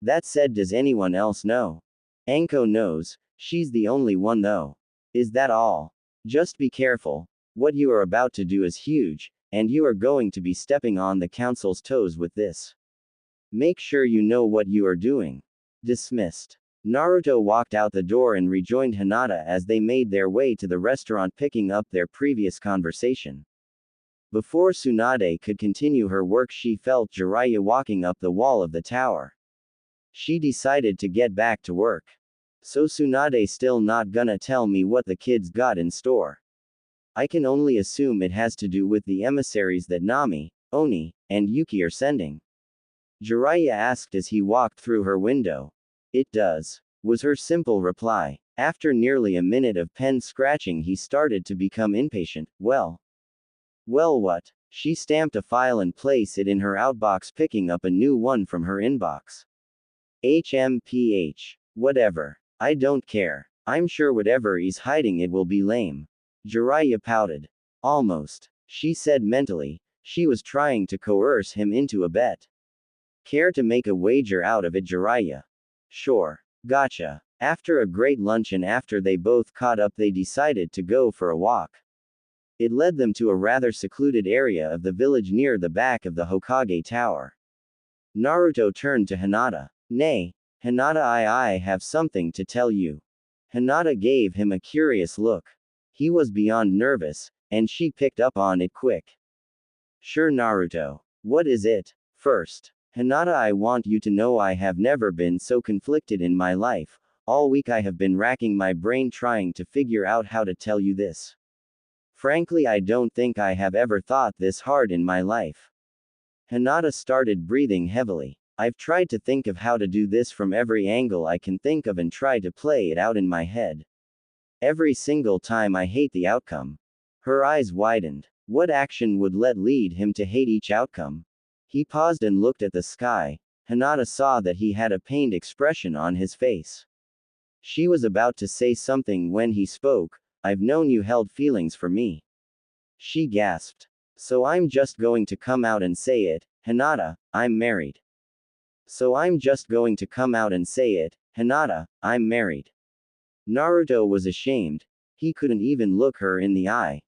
That said, does anyone else know?" "Anko knows. She's the only one though." "Is that all?" "Just be careful. What you are about to do is huge, and you are going to be stepping on the council's toes with this. Make sure you know what you are doing." Dismissed. Naruto walked out the door and rejoined Hinata as they made their way to the restaurant, picking up their previous conversation. Before Tsunade could continue her work, she felt Jiraiya walking up the wall of the tower. She decided to get back to work. "So Tsunade still not gonna tell me what the kids got in store? I can only assume it has to do with the emissaries that Nami, Oni, and Yuki are sending?" Jiraiya asked as he walked through her window. "It does," was her simple reply. After nearly a minute of pen scratching, he started to become impatient. Well, what?" She stamped a file and placed it in her outbox, picking up a new one from her inbox. "HMPH. Whatever. I don't care. I'm sure whatever he's hiding it will be lame." Jiraiya pouted. "Almost," she said mentally. She was trying to coerce him into a bet. "Care to make a wager out of it, Jiraiya?" "Sure. Gotcha." After a great lunch and after they both caught up, they decided to go for a walk. It led them to a rather secluded area of the village near the back of the Hokage Tower. Naruto turned to Hinata. Nay, Hinata, I have something to tell you. Hinata gave him a curious look. He was beyond nervous, and she picked up on it quick. Sure, Naruto. What is it? First, Hinata, I want you to know I have never been so conflicted in my life. All week I have been racking my brain trying to figure out how to tell you this. Frankly, I don't think I have ever thought this hard in my life. Hinata started breathing heavily. I've tried to think of how to do this from every angle I can think of and try to play it out in my head. Every single time I hate the outcome. Her eyes widened. What action would lead him to hate each outcome? He paused and looked at the sky. Hinata saw that he had a pained expression on his face. She was about to say something when he spoke. I've known you held feelings for me. She gasped. So I'm just going to come out and say it, Hinata, I'm married. So I'm just going to come out and say it, Hinata, I'm married. Naruto was ashamed. He couldn't even look her in the eye.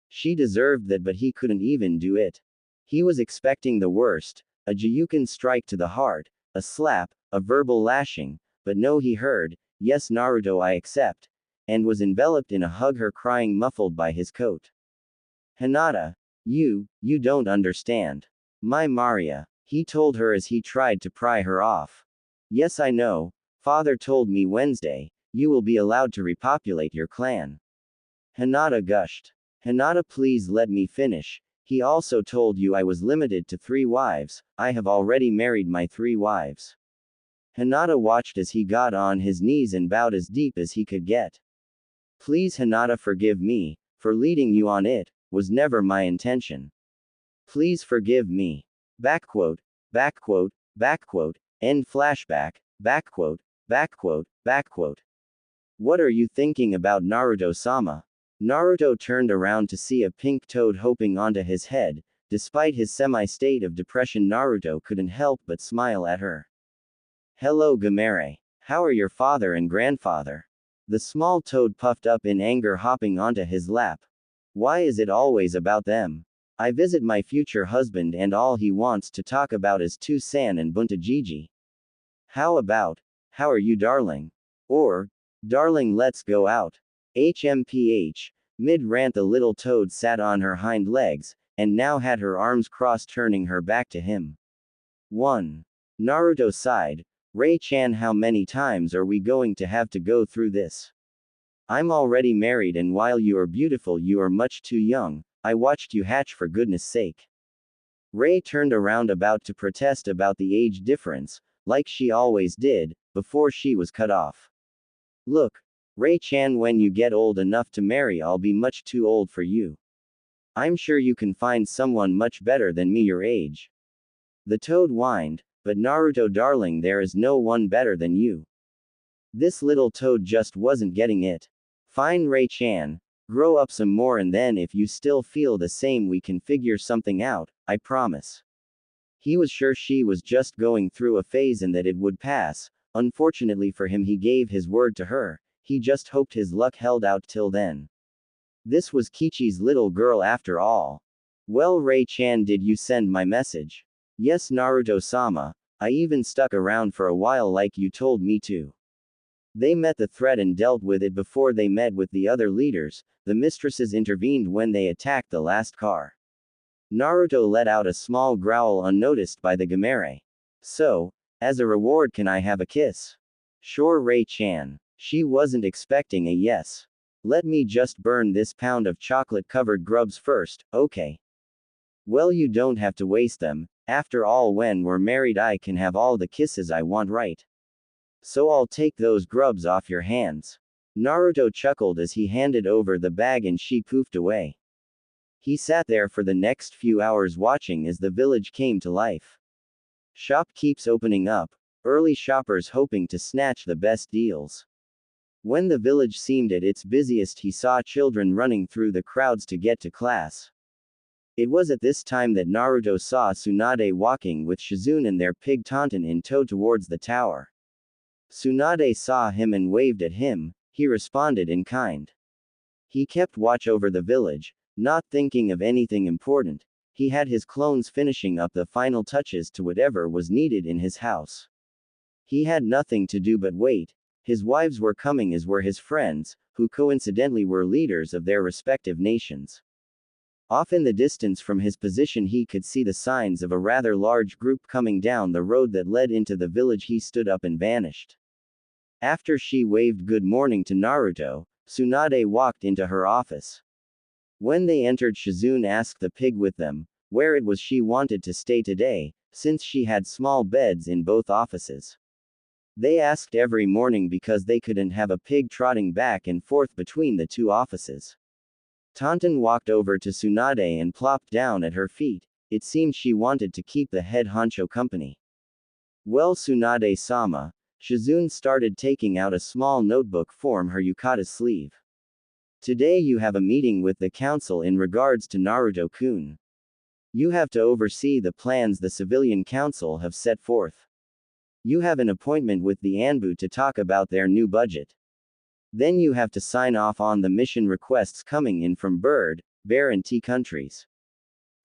She deserved that, but he couldn't even do it. He was expecting the worst, a Juyuken strike to the heart, a slap, a verbal lashing, but no, he heard, yes Naruto, I accept, and was enveloped in a hug, her crying muffled by his coat. Hinata, you don't understand. My Maria, he told her as he tried to pry her off. Yes, I know, father told me Wednesday, you will be allowed to repopulate your clan. Hinata gushed. Hinata, please let me finish. He also told you I was limited to 3 wives, I have already married my 3 wives. Hinata watched as he got on his knees and bowed as deep as he could get. Please Hinata, forgive me, for leading you on, it was never my intention. Please forgive me. Backquote, backquote, backquote, end flashback, backquote, backquote, backquote. What are you thinking about, Naruto-sama? Naruto turned around to see a pink toad hopping onto his head. Despite his semi-state of depression, Naruto couldn't help but smile at her. Hello Gamere. How are your father and grandfather? The small toad puffed up in anger, hopping onto his lap. Why is it always about them? I visit my future husband and all he wants to talk about is Toussaint and Buntajiji. How are you, darling? Or, darling, let's go out. HMPH. Mid-rant, the little toad sat on her hind legs, and now had her arms crossed, turning her back to him. 1. Naruto sighed. Ray-chan, how many times are we going to have to go through this? I'm already married, and while you are beautiful, you are much too young. I watched you hatch, for goodness sake. Ray turned around, about to protest about the age difference, like she always did, before she was cut off. Look, Ray-chan, when you get old enough to marry, I'll be much too old for you. I'm sure you can find someone much better than me your age. The toad whined, but Naruto, darling, there is no one better than you. This little toad just wasn't getting it. Fine Ray-chan, grow up some more, and then if you still feel the same we can figure something out, I promise. He was sure she was just going through a phase and that it would pass. Unfortunately for him, he gave his word to her. He just hoped his luck held out till then. This was Kichi's little girl after all. Well, Ray-chan, did you send my message? Yes, Naruto-sama. I even stuck around for a while like you told me to. They met the threat and dealt with it before they met with the other leaders. The mistresses intervened when they attacked the last car. Naruto let out a small growl unnoticed by the Gamere. So, as a reward, can I have a kiss? Sure, Ray-chan. She wasn't expecting a yes. Let me just burn this pound of chocolate-covered grubs first, okay? Well, you don't have to waste them. After all, when we're married I can have all the kisses I want, right? So I'll take those grubs off your hands. Naruto chuckled as he handed over the bag and she poofed away. He sat there for the next few hours watching as the village came to life. Shop keeps opening up, early shoppers hoping to snatch the best deals. When the village seemed at its busiest, he saw children running through the crowds to get to class. It was at this time that Naruto saw Tsunade walking with Shizune and their pig Tenten in tow towards the tower. Tsunade saw him and waved at him. He responded in kind. He kept watch over the village, not thinking of anything important. He had his clones finishing up the final touches to whatever was needed in his house. He had nothing to do but wait. His wives were coming, as were his friends, who coincidentally were leaders of their respective nations. Off in the distance from his position he could see the signs of a rather large group coming down the road that led into the village. He stood up and vanished. After she waved good morning to Naruto, Tsunade walked into her office. When they entered, Shizune asked the pig with them where it was she wanted to stay today, since she had small beds in both offices. They asked every morning because they couldn't have a pig trotting back and forth between the two offices. Tenten walked over to Tsunade and plopped down at her feet. It seemed she wanted to keep the head honcho company. Well, Tsunade-sama, Shizune started taking out a small notebook from her yukata's sleeve. Today you have a meeting with the council in regards to Naruto-kun. You have to oversee the plans the civilian council have set forth. You have an appointment with the Anbu to talk about their new budget. Then you have to sign off on the mission requests coming in from bird, bear and tea countries.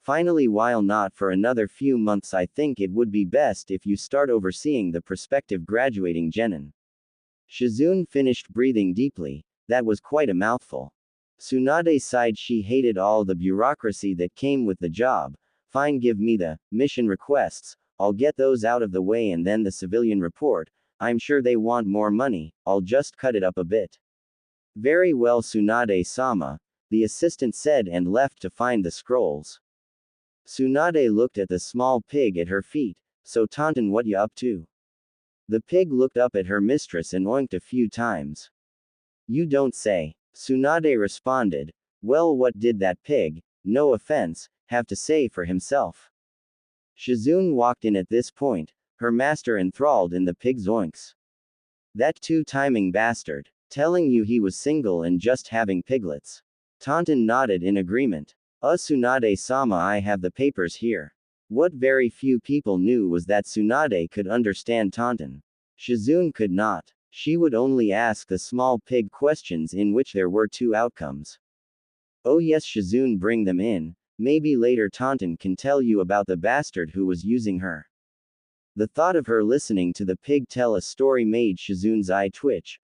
Finally, while not for another few months, I think it would be best if you start overseeing the prospective graduating genin. Shizune finished breathing deeply. That was quite a mouthful. Tsunade sighed. She hated all the bureaucracy that came with the job. Fine, give me the mission requests. I'll get those out of the way, and then the civilian report. I'm sure they want more money. I'll just cut it up a bit. Very well, Tsunade-sama, the assistant said and left to find the scrolls. Tsunade looked at the small pig at her feet. So Tenten, what ya up to? The pig looked up at her mistress and oinked a few times. You don't say. Tsunade responded. Well, what did that pig, no offense, have to say for himself? Shizune walked in at this point, her master enthralled in the pig's oinks. That two-timing bastard, telling you he was single and just having piglets. Tenten nodded in agreement. Tsunade-sama, I have the papers here. What very few people knew was that Tsunade could understand Tenten. Shizune could not. She would only ask the small pig questions in which there were two outcomes. Oh yes, Shizune, bring them in. Maybe later Tenten can tell you about the bastard who was using her. The thought of her listening to the pig tell a story made Shizune's eye twitch.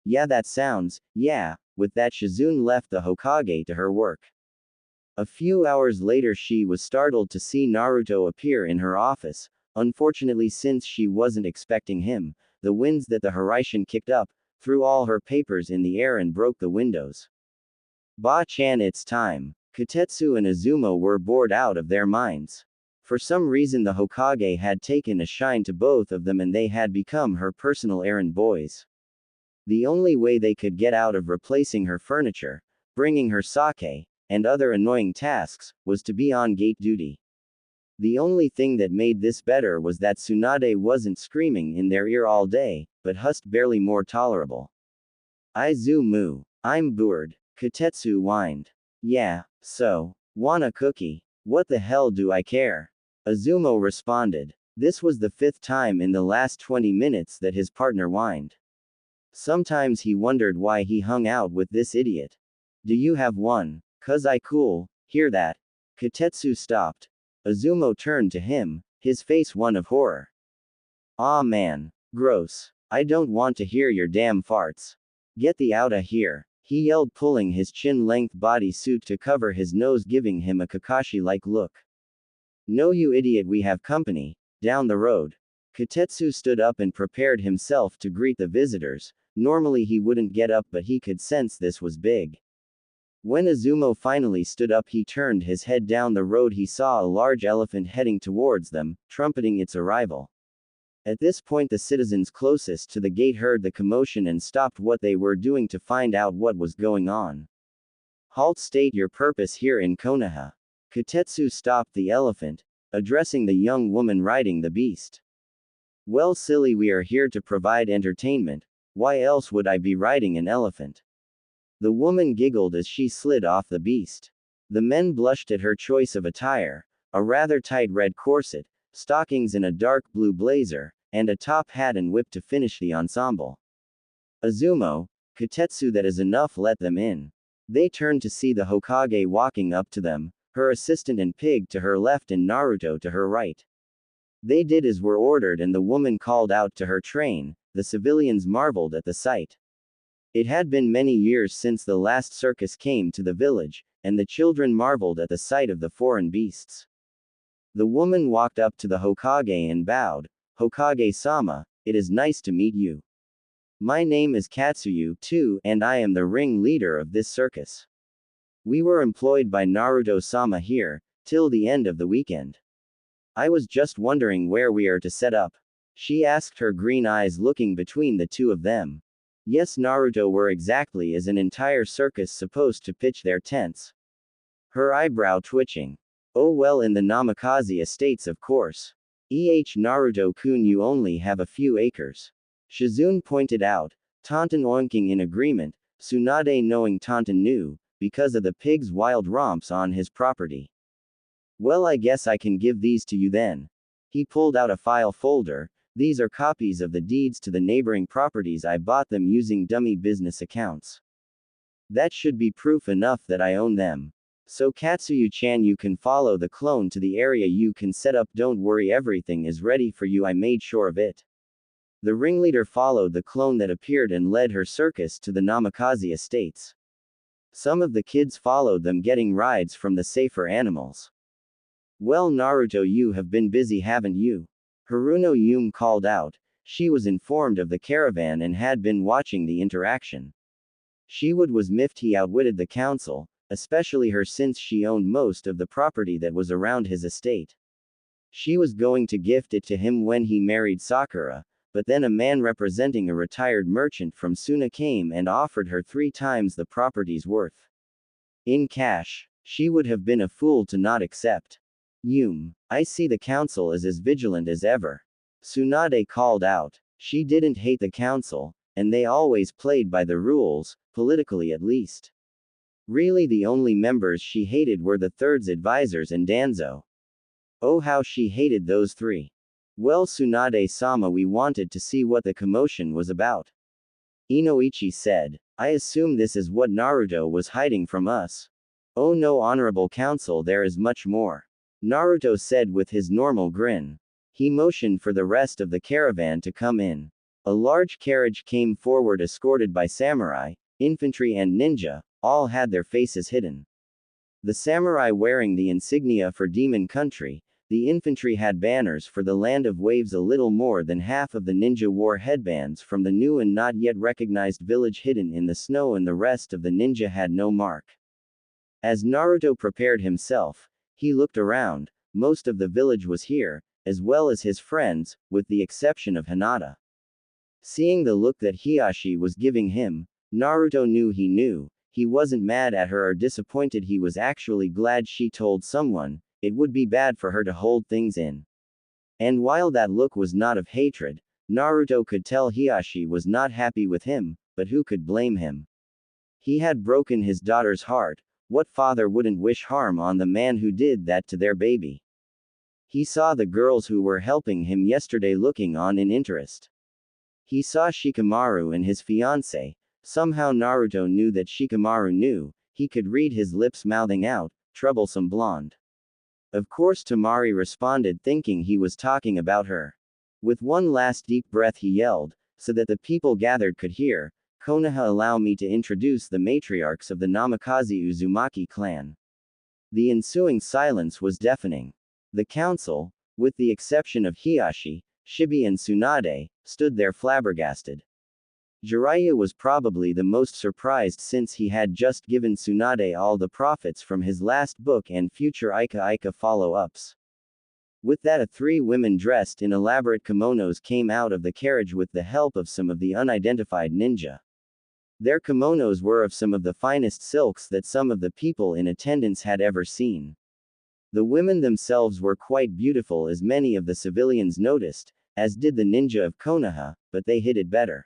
Yeah, that sounds, yeah. With that, Shizune left the Hokage to her work. A few hours later, she was startled to see Naruto appear in her office. Unfortunately, since she wasn't expecting him, the winds that the Harem kicked up threw all her papers in the air and broke the windows. Ba-chan, it's time. Kotetsu and Izumo were bored out of their minds. For some reason, the Hokage had taken a shine to both of them and they had become her personal errand boys. The only way they could get out of replacing her furniture, bringing her sake, and other annoying tasks, was to be on gate duty. The only thing that made this better was that Tsunade wasn't screaming in their ear all day, but husked barely more tolerable. Izumu, I'm bored, Kotetsu whined. Yeah, so, want a cookie? What the hell do I care? Izumo responded. This was the 5th time in the last 20 minutes that his partner whined. Sometimes he wondered why he hung out with this idiot. Do you have one? 'Cause I cool, hear that? Kotetsu stopped. Izumo turned to him, his face one of horror. Aw man. Gross. I don't want to hear your damn farts. Get the outta here, he yelled, pulling his chin-length bodysuit to cover his nose, giving him a Kakashi-like look. No, you idiot, we have company. Down the road. Kotetsu stood up and prepared himself to greet the visitors. Normally he wouldn't get up, but he could sense this was big. When Izumo finally stood up, he turned his head. Down the road he saw a large elephant heading towards them, trumpeting its arrival. At this point, the citizens closest to the gate heard the commotion and stopped what they were doing to find out what was going on. Halt, state your purpose here in Konoha. Kotetsu stopped the elephant, addressing the young woman riding the beast. Well, silly, we are here to provide entertainment. Why else would I be riding an elephant? The woman giggled as she slid off the beast. The men blushed at her choice of attire, a rather tight red corset, stockings and a dark blue blazer, and a top hat and whip to finish the ensemble. Azumo, Kotetsu, that is enough, let them in. They turned to see the Hokage walking up to them, her assistant and Pig to her left and Naruto to her right. They did as were ordered and the woman called out to her train. The civilians marveled at the sight. It had been many years since the last circus came to the village, and the children marveled at the sight of the foreign beasts. The woman walked up to the Hokage and bowed. Hokage-sama, it is nice to meet you. My name is Katsuyu, too, and I am the ring leader of this circus. We were employed by Naruto-sama here, till the end of the weekend. I was just wondering where we are to set up. She asked, her green eyes looking between the two of them. Yes, Naruto, were exactly as an entire circus supposed to pitch their tents? Her eyebrow twitching. Oh well, in the Namikaze estates, of course. Naruto-kun, you only have a few acres. Shizune pointed out, Tenten oinking in agreement, Tsunade knowing Tenten knew, because of the pig's wild romps on his property. Well, I guess I can give these to you then. He pulled out a file folder. These are copies of the deeds to the neighboring properties. I bought them using dummy business accounts. That should be proof enough that I own them. So Katsuyu-chan, you can follow the clone to the area you can set up. Don't worry, everything is ready for you. I made sure of it. The ringleader followed the clone that appeared and led her circus to the Namikaze estates. Some of the kids followed them, getting rides from the safer animals. Well, Naruto, you have been busy, haven't you? Haruno Yume called out. She was informed of the caravan and had been watching the interaction. Shiwood was miffed he outwitted the council, especially her, since she owned most of the property that was around his estate. She was going to gift it to him when he married Sakura, but then a man representing a retired merchant from Suna came and offered her 3 times the property's worth. In cash. She would have been a fool to not accept. Yume, I see the council is as vigilant as ever. Tsunade called out. She didn't hate the council, and they always played by the rules, politically at least. Really, the only members she hated were the Third's advisors and Danzo. Oh, how she hated those 3. Well, Tsunade-sama, we wanted to see what the commotion was about. Inoichi said. I assume this is what Naruto was hiding from us. Oh no, honorable council, there is much more. Naruto said with his normal grin. He motioned for the rest of the caravan to come in. A large carriage came forward escorted by samurai, infantry and ninja, all had their faces hidden. The samurai wearing the insignia for Demon Country, the infantry had banners for the Land of Waves, a little more than half of the ninja wore headbands from the new and not yet recognized village hidden in the snow, and the rest of the ninja had no mark. As Naruto prepared himself, he looked around. Most of the village was here, as well as his friends, with the exception of Hinata. Seeing the look that Hiashi was giving him, Naruto knew he wasn't mad at her or disappointed. He was actually glad she told someone. It would be bad for her to hold things in. And while that look was not of hatred, Naruto could tell Hiashi was not happy with him, but who could blame him? He had broken his daughter's heart. What father wouldn't wish harm on the man who did that to their baby? He saw the girls who were helping him yesterday looking on in interest. He saw Shikamaru and his fiancée. Somehow Naruto knew that Shikamaru knew. He could read his lips mouthing out, troublesome blonde. Of course, Tamari responded, thinking he was talking about her. With one last deep breath he yelled, so that the people gathered could hear, Konoha, allow me to introduce the matriarchs of the Namikaze Uzumaki clan. The ensuing silence was deafening. The council, with the exception of Hiashi, Shibi and Tsunade, stood there flabbergasted. Jiraiya was probably the most surprised, since he had just given Tsunade all the profits from his last book and future Ika follow-ups. With that, 3 women dressed in elaborate kimonos came out of the carriage with the help of some of the unidentified ninja. Their kimonos were of some of the finest silks that some of the people in attendance had ever seen. The women themselves were quite beautiful, as many of the civilians noticed, as did the ninja of Konoha, but they hid it better.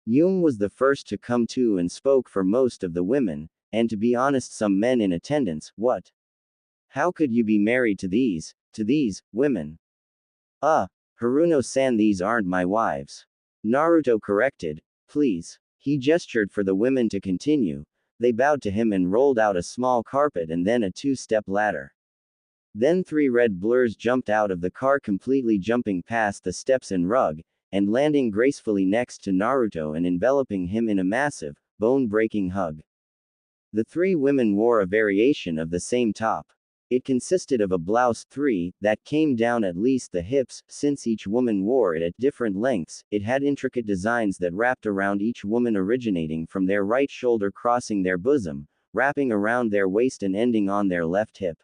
Yume was the first to come to and spoke for most of the women, and to be honest, some men in attendance. What? How could you be married to these women? Haruno-san, these aren't my wives. Naruto corrected. Please. He gestured for the women to continue. They bowed to him and rolled out a small carpet and then a two-step ladder. Then 3 red blurs jumped out of the car, completely jumping past the steps and rug, and landing gracefully next to Naruto and enveloping him in a massive, bone-breaking hug. The 3 women wore a variation of the same top. It consisted of a blouse 3 that came down at least the hips. Since each woman wore it at different lengths, it had intricate designs that wrapped around each woman, originating from their right shoulder, crossing their bosom, wrapping around their waist and ending on their left hip.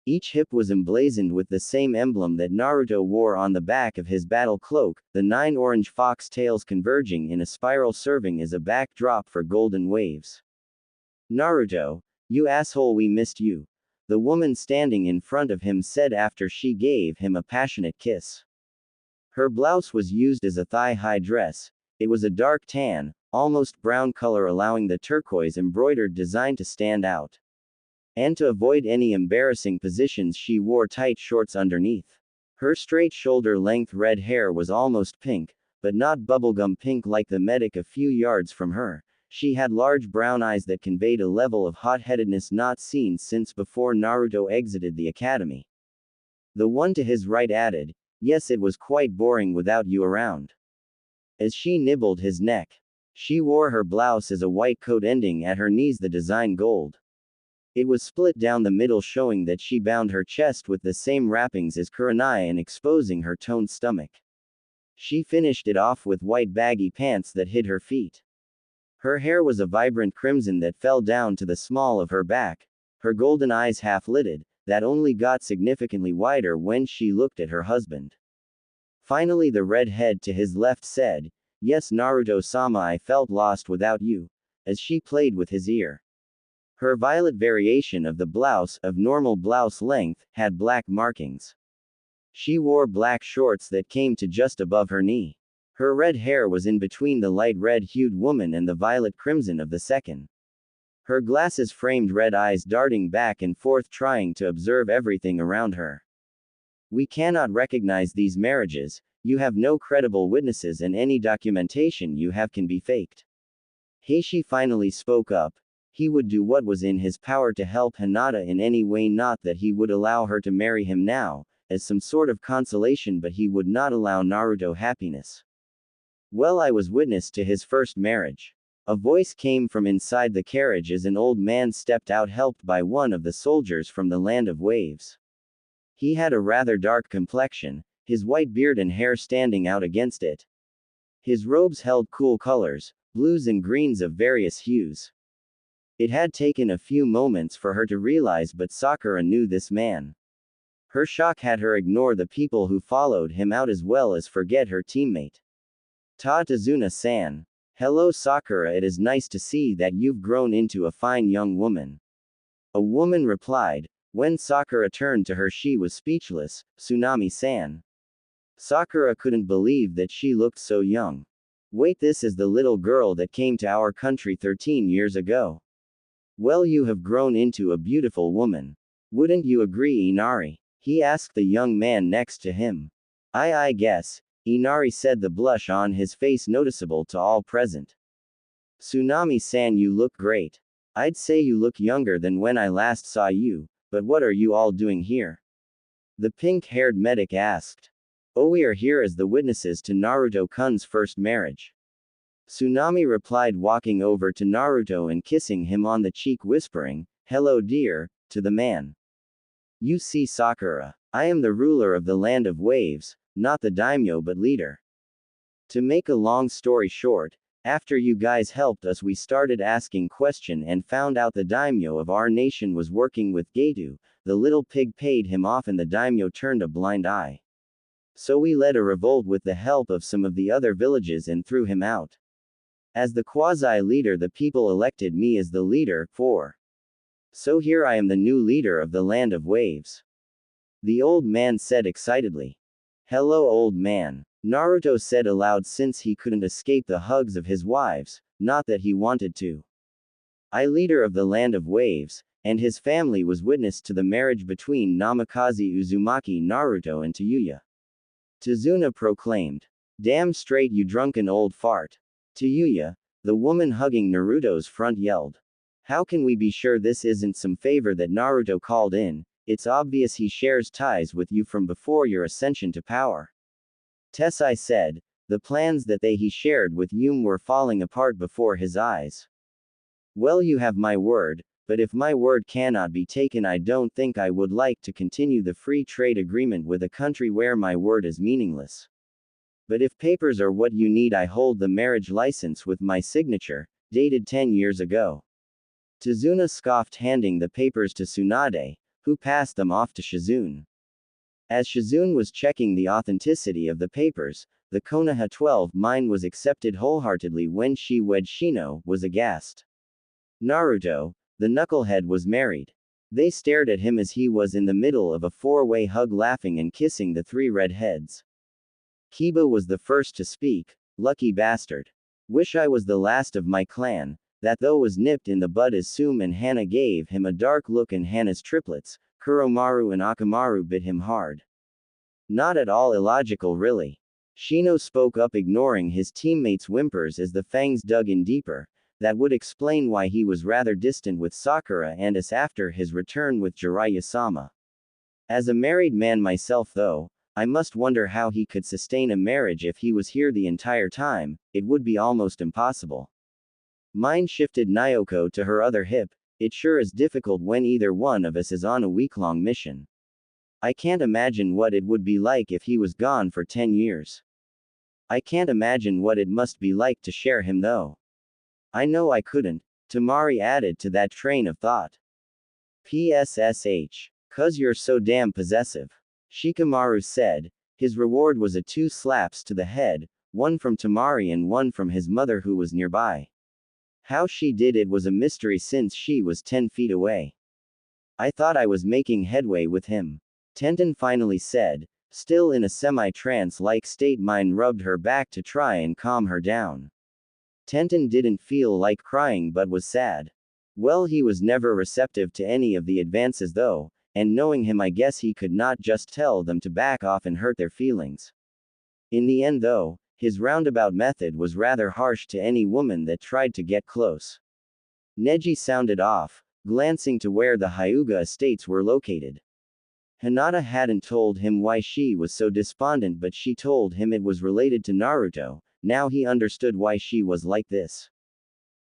Each hip was emblazoned with the same emblem that Naruto wore on the back of his battle cloak, the 9 orange fox tails converging in a spiral, serving as a backdrop for golden waves. Naruto, you asshole, we missed you. The woman standing in front of him said after she gave him a passionate kiss. Her blouse was used as a thigh-high dress. It was a dark tan, almost brown color, allowing the turquoise embroidered design to stand out. And to avoid any embarrassing positions, she wore tight shorts underneath. Her straight shoulder-length red hair was almost pink, but not bubblegum pink like the medic a few yards from her. She had large brown eyes that conveyed a level of hot-headedness not seen since before Naruto exited the academy. The one to his right added, "Yes, it was quite boring without you around." As she nibbled his neck. She wore her blouse as a white coat ending at her knees, the design gold. It was split down the middle, showing that she bound her chest with the same wrappings as Kurenai and exposing her toned stomach. She finished it off with white baggy pants that hid her feet. Her hair was a vibrant crimson that fell down to the small of her back, her golden eyes half-lidded, that only got significantly wider when she looked at her husband. Finally, the redhead to his left said, "Yes, Naruto-sama, I felt lost without you," as she played with his ear. Her violet variation of the blouse, of normal blouse length, had black markings. She wore black shorts that came to just above her knee. Her red hair was in between the light red-hued woman and the violet crimson of the second. Her glasses framed red eyes darting back and forth, trying to observe everything around her. "We cannot recognize these marriages. You have no credible witnesses, and any documentation you have can be faked." Heishi finally spoke up. He would do what was in his power to help Hinata in any way, not that he would allow her to marry him now, as some sort of consolation, but he would not allow Naruto happiness. "Well, I was witness to his first marriage." A voice came from inside the carriage as an old man stepped out, helped by one of the soldiers from the Land of Waves. He had a rather dark complexion, his white beard and hair standing out against it. His robes held cool colors, blues and greens of various hues. It had taken a few moments for her to realize, but Sakura knew this man. Her shock had her ignore the people who followed him out as well as forget her teammate. "Tatazuna-san. Hello Sakura, it is nice to see that you've grown into a fine young woman." A woman replied. When Sakura turned to her, she was speechless. "Tsunami-san." Sakura couldn't believe that she looked so young. "Wait, this is the little girl that came to our country 13 years ago. Well, you have grown into a beautiful woman. Wouldn't you agree, Inari?" he asked the young man next to him. I guess," Inari said, the blush on his face noticeable to all present. "Tsunami-san, you look great. I'd say you look younger than when I last saw you, but what are you all doing here?" the pink-haired medic asked. "Oh, we are here as the witnesses to Naruto-kun's first marriage." Tsunami replied, walking over to Naruto and kissing him on the cheek, whispering, "Hello dear," to the man. "You see, Sakura, I am the ruler of the Land of Waves, not the daimyo but leader." To make a long story short, after you guys helped us, we started asking questions and found out the daimyo of our nation was working with Getu. The little pig paid him off and the daimyo turned a blind eye. So we led a revolt with the help of some of the other villages and threw him out. As the quasi-leader, the people elected me as the leader, so here I am, the new leader of the Land of Waves. The old man said excitedly. "Hello, old man," Naruto said aloud, since he couldn't escape the hugs of his wives, not that he wanted to. "I, leader of the Land of Waves," and his family was witness to the marriage between Namikaze Uzumaki, Naruto and Tayuya. Tazuna proclaimed. Damn straight, you drunken old fart. Tayuya, the woman hugging Naruto's front, yelled. How can we be sure this isn't some favor that Naruto called in? It's obvious he shares ties with you from before your ascension to power. Tessai said. The plans that he shared with Yum were falling apart before his eyes. Well, you have my word, but if my word cannot be taken, I don't think I would like to continue the free trade agreement with a country where my word is meaningless. But if papers are what you need, I hold the marriage license with my signature, dated 10 years ago. Tazuna scoffed, handing the papers to Tsunade, who passed them off to Shizune. As Shizune was checking the authenticity of the papers, the Konoha 12 mine was accepted wholeheartedly when she wed Shino, was aghast. Naruto, the knucklehead, was married. They stared at him as he was in the middle of a four-way hug, laughing and kissing the three redheads. Kiba was the first to speak. Lucky bastard. Wish I was the last of my clan. That though was nipped in the bud as Sum and Hana gave him a dark look, and Hana's triplets, Kuromaru and Akamaru, bit him hard. Not at all illogical, really. Shino spoke up, ignoring his teammates' whimpers as the fangs dug in deeper. That would explain why he was rather distant with Sakura and us after his return with Jiraiya-sama. As a married man myself, though, I must wonder how he could sustain a marriage if he was here the entire time. It would be almost impossible. Mind shifted Nyoko to her other hip. It sure is difficult when either one of us is on a week-long mission. I can't imagine what it would be like if he was gone for 10 years. I can't imagine what it must be like to share him, though. I know I couldn't. Tamari added to that train of thought. PSSH. 'Cause you're so damn possessive. Shikamaru said. His reward was 2 slaps to the head, one from Tamari and one from his mother, who was nearby. How she did it was a mystery since she was 10 feet away. I thought I was making headway with him. Tenten finally said, still in a semi-trance-like state. Mine rubbed her back to try and calm her down. Tenten didn't feel like crying but was sad. Well, he was never receptive to any of the advances though, and knowing him, I guess he could not just tell them to back off and hurt their feelings. In the end though, his roundabout method was rather harsh to any woman that tried to get close. Neji sounded off, glancing to where the Hyuga estates were located. Hinata hadn't told him why she was so despondent, but she told him it was related to Naruto. Now he understood why she was like this.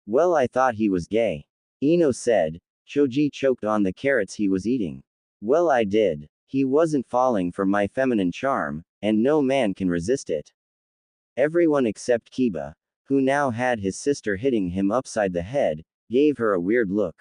Well, I thought he was gay. Ino said. Choji choked on the carrots he was eating. Well, I did. He wasn't falling for my feminine charm, and no man can resist it. Everyone except Kiba, who now had his sister hitting him upside the head, gave her a weird look.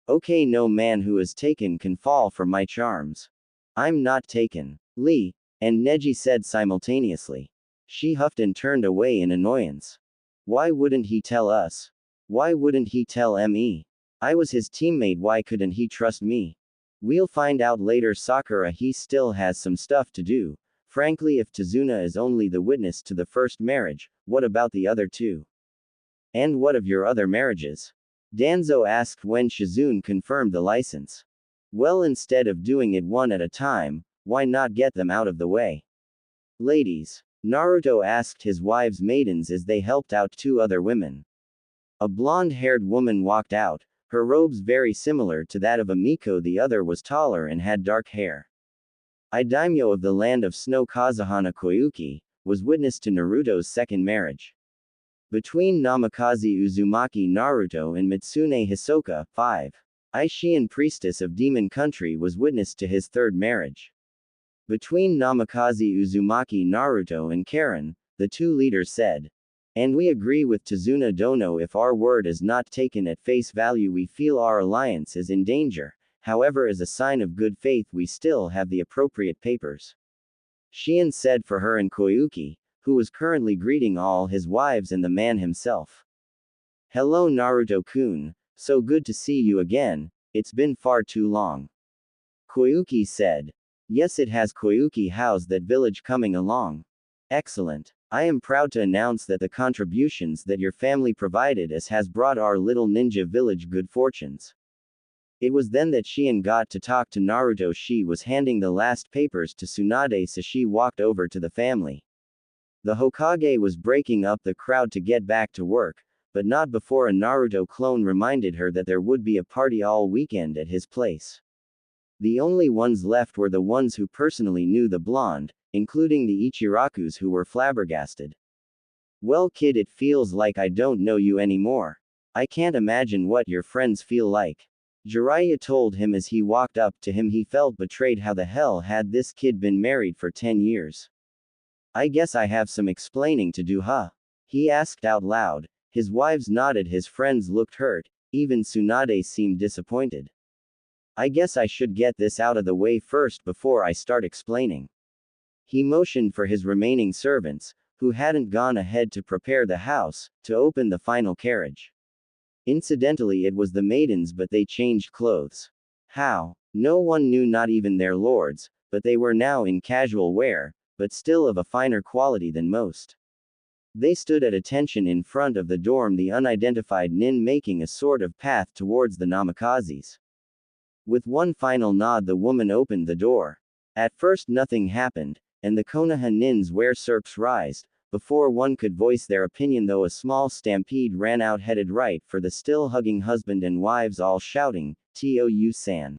Okay, no man who is taken can fall for my charms. I'm not taken. Lee and Neji said simultaneously. She huffed and turned away in annoyance. Why wouldn't he tell us? Why wouldn't he tell me? I was his teammate, why couldn't he trust me? We'll find out later, Sakura. He still has some stuff to do. Frankly, if Tazuna is only the witness to the first marriage, what about the other 2? And what of your other marriages? Danzo asked when Shizune confirmed the license. Well, instead of doing it one at a time, why not get them out of the way? Ladies, Naruto asked his wives' maidens as they helped out 2 other women. A blonde-haired woman walked out, her robes very similar to that of Amiko. The other was taller and had dark hair. Daimyo of the land of snow, Kazuhana Koyuki, was witness to Naruto's second marriage. Between Namikaze Uzumaki Naruto and Mitsune Hisoka, 5. Aishian priestess of Demon Country, was witness to his third marriage. Between Namikaze Uzumaki Naruto and Karen, the 2 leaders said. And we agree with Tazuna Dono. If our word is not taken at face value, we feel our alliance is in danger. However, as a sign of good faith, we still have the appropriate papers. Shion said for her and Koyuki, who was currently greeting all his wives and the man himself. Hello Naruto-kun, so good to see you again, it's been far too long. Koyuki said. Yes, it has. Koyuki, how's that village coming along? Excellent. I am proud to announce that the contributions that your family provided us has brought our little ninja village good fortunes. It was then that Shion got to talk to Naruto. She was handing the last papers to Tsunade, so she walked over to the family. The Hokage was breaking up the crowd to get back to work, but not before a Naruto clone reminded her that there would be a party all weekend at his place. The only ones left were the ones who personally knew the blonde, including the Ichirakus, who were flabbergasted. "Well, kid, it feels like I don't know you anymore. I can't imagine what your friends feel like," Jiraiya told him as he walked up to him. He felt betrayed. How the hell had this kid been married for 10 years? "I guess I have some explaining to do, huh?" he asked out loud. His wives nodded. His friends looked hurt. Even Tsunade seemed disappointed. "I guess I should get this out of the way first before I start explaining." He motioned for his remaining servants, who hadn't gone ahead to prepare the house, to open the final carriage. Incidentally, it was the maidens, but they changed clothes. How? No one knew, not even their lords, but they were now in casual wear, but still of a finer quality than most. They stood at attention in front of the dorm, the unidentified nin making a sort of path towards the Namikazes. With one final nod, the woman opened the door. At first nothing happened, and the Konoha nins were surprised, before one could voice their opinion, though a small stampede ran out headed right for the still hugging husband and wives, all shouting, "Tou-san.